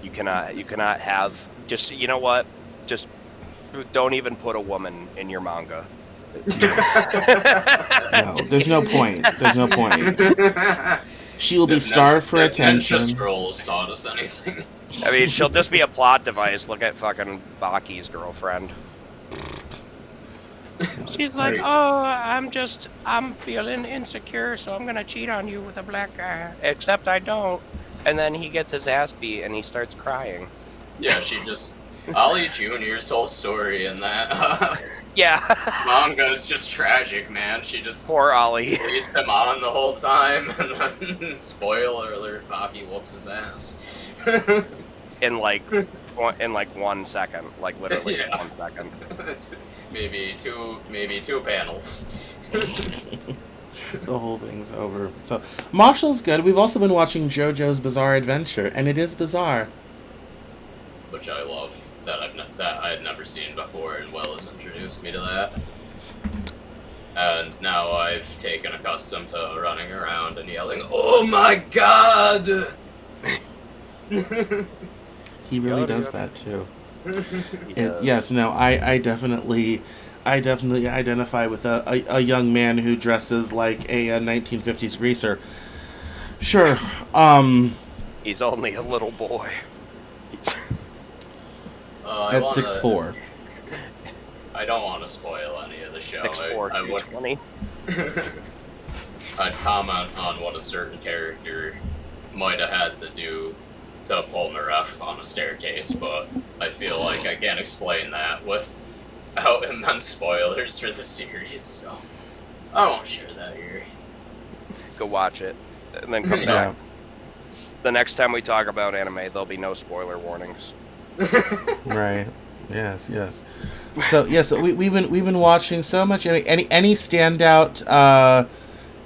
You cannot have. Just, you know what? Just don't even put a woman in your manga. No, there's no point. There's no point. She will be starved for attention. Ninja Scrolls taught us anything. I mean, she'll just be a plot device. Look at fucking Baki's girlfriend. She's like, oh, I'm feeling insecure, so I'm gonna cheat on you with a black guy. Except I don't. And then he gets his ass beat and he starts crying. Yeah, she just Ollie Jr.'s whole story in that Yeah. manga is just tragic, man. She just Poor Ollie. leads him on the whole time, and then, spoiler alert, Poppy whoops his ass. in like 1 second, like literally Yeah. 1 second. maybe two panels. The whole thing's over. So, Marshall's good. We've also been watching JoJo's Bizarre Adventure, and it is bizarre. Which I love, that I had never seen before, and Will has introduced me to that. And now I've taken a custom to running around and yelling, "Oh my god!" He really Yada, does yada. that too. He does. Yes, no, I definitely identify with a young man who dresses like a 1950s greaser. Sure. He's only a little boy. I At wanna- 6'4". I don't want to spoil any of the show. 6'4", I would 220. I'd comment on what a certain character might have had to do to pull Naref on a staircase, but I feel like I can't explain that without immense spoilers for the series, so I won't share that here. Go watch it, and then come Yeah. back. The next time we talk about anime, there'll be no spoiler warnings. Right. Yes. So yes, we've been watching so much. Any standout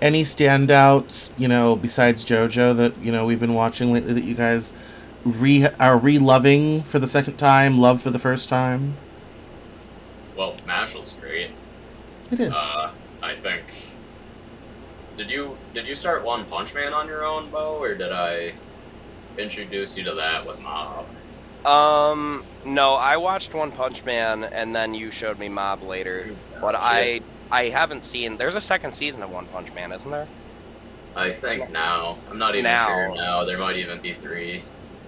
any standouts, besides JoJo that we've been watching lately that you guys are re-loving for the second time, loved for the first time? Well, Mashl's great. It is. I think. Did you start One Punch Man on your own, Bo, or did I introduce you to that with Mob? No, I watched One Punch Man, and then you showed me Mob later. But Shit. I haven't seen. There's a second season of One Punch Man, isn't there? I think now. I'm not even Now. sure now. There might even be 3.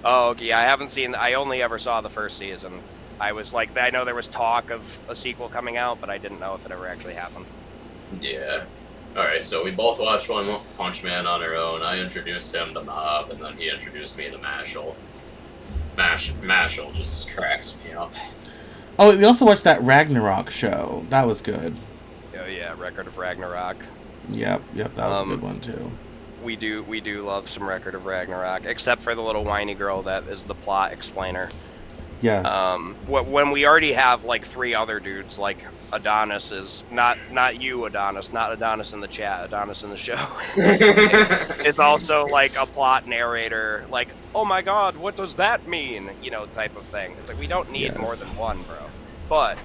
Oh, okay. I haven't seen. I only ever saw the first season. I was like, I know there was talk of a sequel coming out, but I didn't know if it ever actually happened. Yeah. Alright, so we both watched One Punch Man on our own. I introduced him to Mob, and then he introduced me to Mashal. Mashal just cracks me up. Oh, we also watched that Ragnarok show. That was good. Oh yeah, Record of Ragnarok. Yep, that was a good one too. We do love some Record of Ragnarok, except for the little whiny girl that is the plot explainer. Yes. When we already have like 3 other dudes, like Adonis is not you, Adonis, not Adonis in the chat, Adonis in the show. It's also like a plot narrator, like, oh my god, what does that mean? Type of thing. It's like, we don't need Yes. more than one, bro. But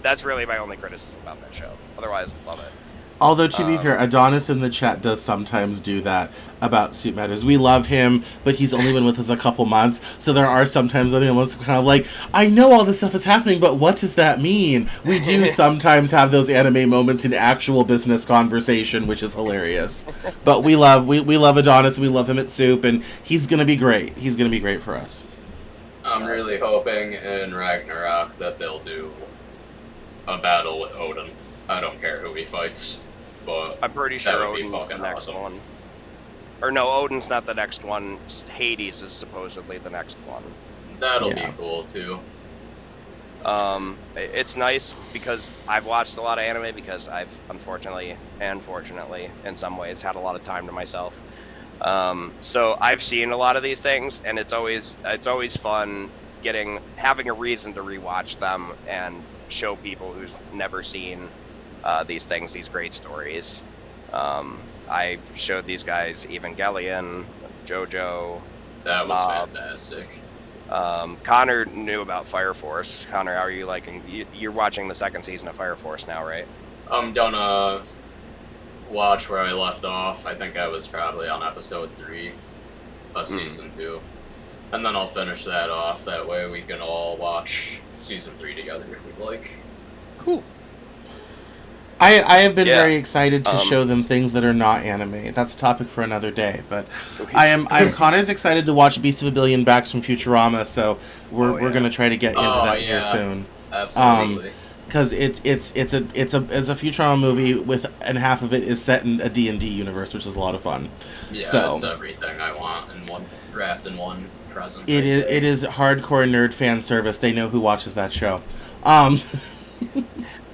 that's really my only criticism about that show. Otherwise, love it. Although, to be fair, Adonis in the chat does sometimes do that about Suit Matters. We love him, but he's only been with us a couple months, so there are sometimes moments kind of like, I know all this stuff is happening, but what does that mean? We do sometimes have those anime moments in actual business conversation, which is hilarious. But we love Adonis, we love him at Soup, and he's going to be great. He's going to be great for us. I'm really hoping in Ragnarok that they'll do a battle with Odin. I don't care who he fights, but I'm pretty that sure would be Odin's the fucking next awesome. one. Or no, Odin's not the next one. Hades is supposedly the next one. That'll Yeah. be cool too. It's nice because I've watched a lot of anime because I've unfortunately and fortunately in some ways had a lot of time to myself. So I've seen a lot of these things, and it's always fun having a reason to rewatch them and show people who's never seen these things, these great stories. I showed these guys Evangelion, JoJo. That was Mob. fantastic. Connor knew about Fire Force. Connor, how are you liking? You're watching the second season of Fire Force now, right? I'm gonna watch where I left off. I think I was probably on episode 3 of season 2. And then I'll finish that off. That way we can all watch season 3 together if we'd like. Cool. I have been Yeah. very excited to show them things that are not anime. That's a topic for another day. But I'm Connor's excited to watch Beast of a Billion Backs from Futurama, so we're gonna try to get into that here soon. Absolutely. Because it's a Futurama movie and half of it is set in a D&D universe, which is a lot of fun. Yeah, so- it's everything I want in one. wrapped in one present. It right is. there. It is hardcore nerd fan service. They know who watches that show. Um,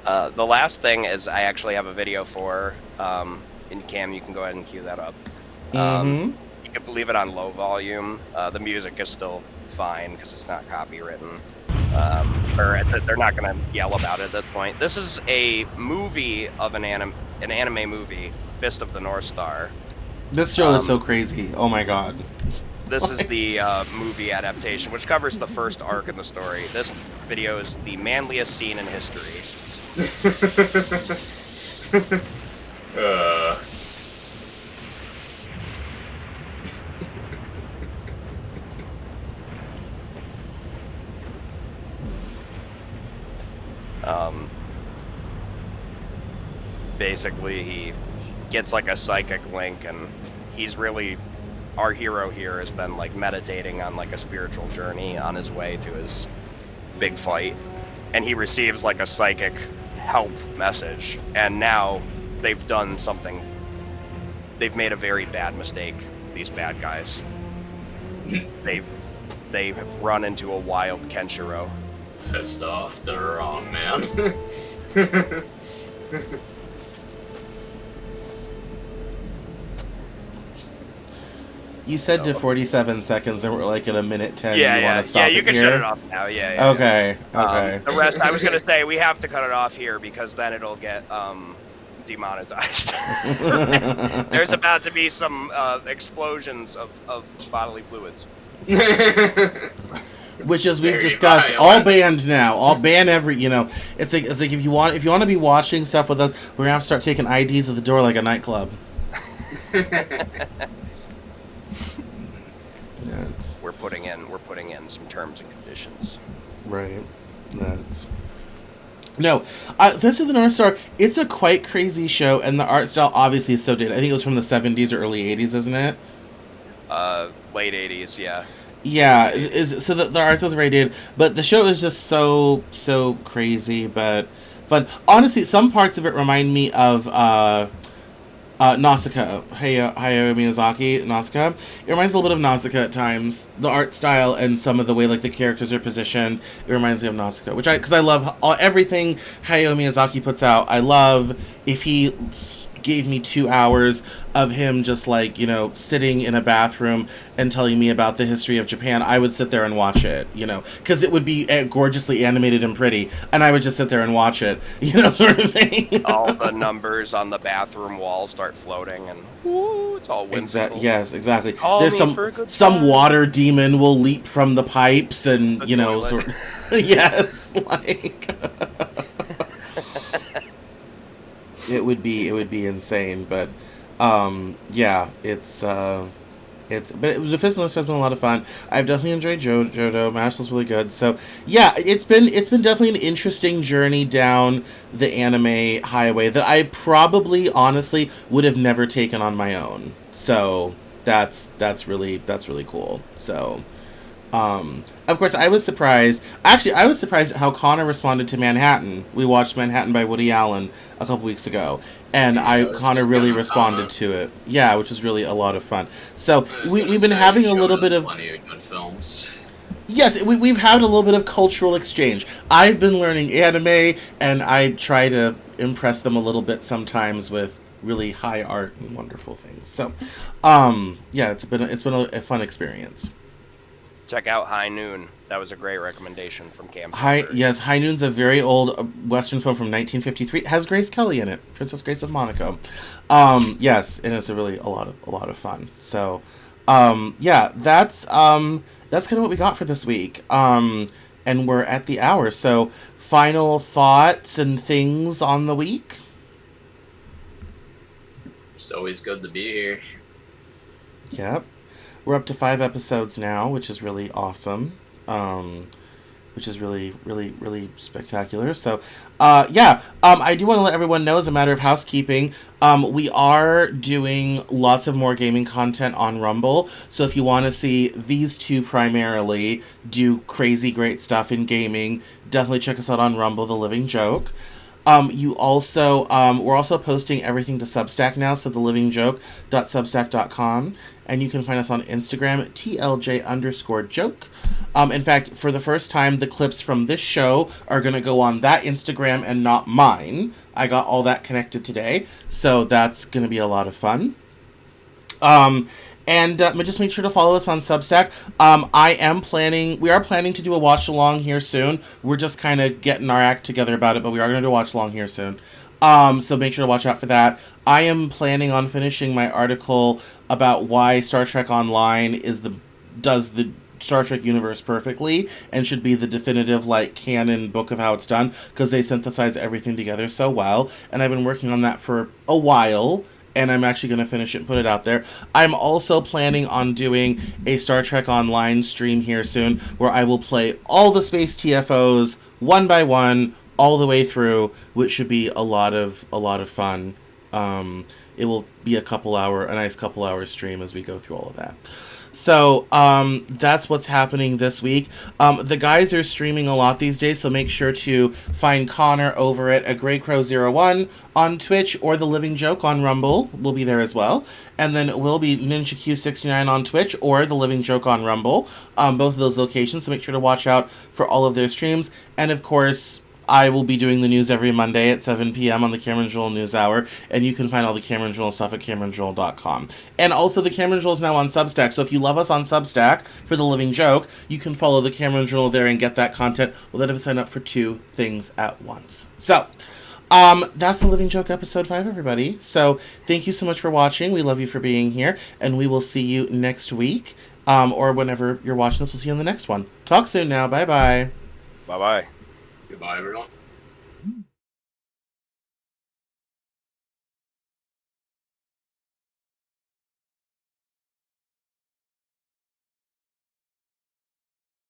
The last thing is I actually have a video for, in Cam, you can go ahead and cue that up. mhm. You can leave it on low volume. The music is still fine because it's not copywritten. Or they're not going to yell about it at this point. This is a movie of an anime movie, Fist of the North Star. This show is so crazy. Oh my god. This is the movie adaptation, which covers the first arc in the story. This video is the manliest scene in history. Basically, he gets like a psychic link, and he's really, our hero here has been like meditating on like a spiritual journey on his way to his big fight, and he receives like a psychic help message, and now they've done something. They've made a very bad mistake, these bad guys. They have run into a wild Kenshiro. Pissed off the wrong man. You said to 47 seconds, and we're like at a minute 10. Yeah, you yeah, want to stop yeah. You it can here? shut it off now. Yeah. Okay. Okay. The rest, I was gonna say, we have to cut it off here because then it'll get demonetized. There's about to be some explosions of bodily fluids. Which, as we've Very discussed, violent. all banned now. All ban every. It's like if you want to be watching stuff with us, we're gonna have to start taking IDs at the door like a nightclub. Yeah, We're putting in some terms and conditions. right. That's no. Fist of the North Star. It's a quite crazy show, and the art style obviously is so dated. I think it was from the 70s or early 80s, isn't it? Late 80s, yeah. Yeah, so the art style is very dated, but the show is just so crazy, but fun. Honestly, some parts of it remind me of Nausicaa, Hayao Miyazaki, Nausicaa. It reminds me a little bit of Nausicaa at times. The art style and some of the way like the characters are positioned, it reminds me of Nausicaa, because I love everything Hayao Miyazaki puts out. I love if he gave me 2 hours of him just like, sitting in a bathroom and telling me about the history of Japan, I would sit there and watch it, because it would be gorgeously animated and pretty, and I would just sit there and watch it, sort of thing. All the numbers on the bathroom wall start floating, and woo, it's all whimsical. Yes, exactly. Call There's me for a good some time. water demon will leap from the pipes, and The toilet. yes, like it would be insane, but yeah, but the Fist of the North Star has been a lot of fun. I've definitely enjoyed Johto. Mashless really good. So yeah, it's been definitely an interesting journey down the anime highway that I probably honestly would have never taken on my own. So that's really cool. So of course, I was surprised. Actually, I was surprised at how Connor responded to Manhattan. We watched Manhattan by Woody Allen a couple weeks ago, and Connor really responded to it. Yeah, which was really a lot of fun. So we've been having a little bit of plenty of good films. Yes, we've had a little bit of cultural exchange. I've been learning anime, and I try to impress them a little bit sometimes with really high art and wonderful things. So, yeah, it's been a fun experience. Check out High Noon. That was a great recommendation from Cam. High Noon's a very old Western film from 1953. It has Grace Kelly in it, Princess Grace of Monaco. Yes, and it's a lot of fun. So, yeah, that's kind of what we got for this week. And we're at the hour. So, final thoughts and things on the week. It's always good to be here. Yep. We're up to 5 episodes now, which is really awesome. Which is really, really, really spectacular. So, yeah, I do want to let everyone know, as a matter of housekeeping, we are doing lots of more gaming content on Rumble. So if you want to see these two primarily do crazy great stuff in gaming, definitely check us out on Rumble, The Living Joke. We're also posting everything to Substack now, so thelivingjoke.substack.com. and you can find us on Instagram, TLJ_joke. In fact, for the first time, the clips from this show are going to go on that Instagram and not mine. I got all that connected today, so that's going to be a lot of fun. And just make sure to follow us on Substack. We are planning to do a watch along here soon. We're just kind of getting our act together about it, but we are going to do a watch along here soon. So make sure to watch out for that. I am planning on finishing my article about why Star Trek Online does the Star Trek universe perfectly and should be the definitive canon book of how it's done, because they synthesize everything together so well. And I've been working on that for a while, and I'm actually going to finish it and put it out there. I'm also planning on doing a Star Trek Online stream here soon, where I will play all the space TFOs one by one all the way through, which should be a lot of fun. It will be a nice couple hour stream as we go through all of that. So, that's what's happening this week. The guys are streaming a lot these days, so make sure to find Connor over at A Grey Crow 01 on Twitch, or The Living Joke on Rumble. We'll be there as well. And then we'll be Ninja Q69 on Twitch, or The Living Joke on Rumble. Both of those locations, so make sure to watch out for all of their streams. And of course, I will be doing the news every Monday at 7 p.m. on the Cameron Joel News Hour, and you can find all the Cameron Joel stuff at CameronJoel.com. And also, the Cameron Joel is now on Substack, so if you love us on Substack for The Living Joke, you can follow the Cameron Joel there and get that content without having to sign up for 2 things at once. So, that's The Living Joke episode 5, everybody. So, thank you so much for watching. We love you for being here, and we will see you next week, or whenever you're watching this. We'll see you in the next one. Talk soon now. Bye-bye. Bye-bye. Goodbye, everyone.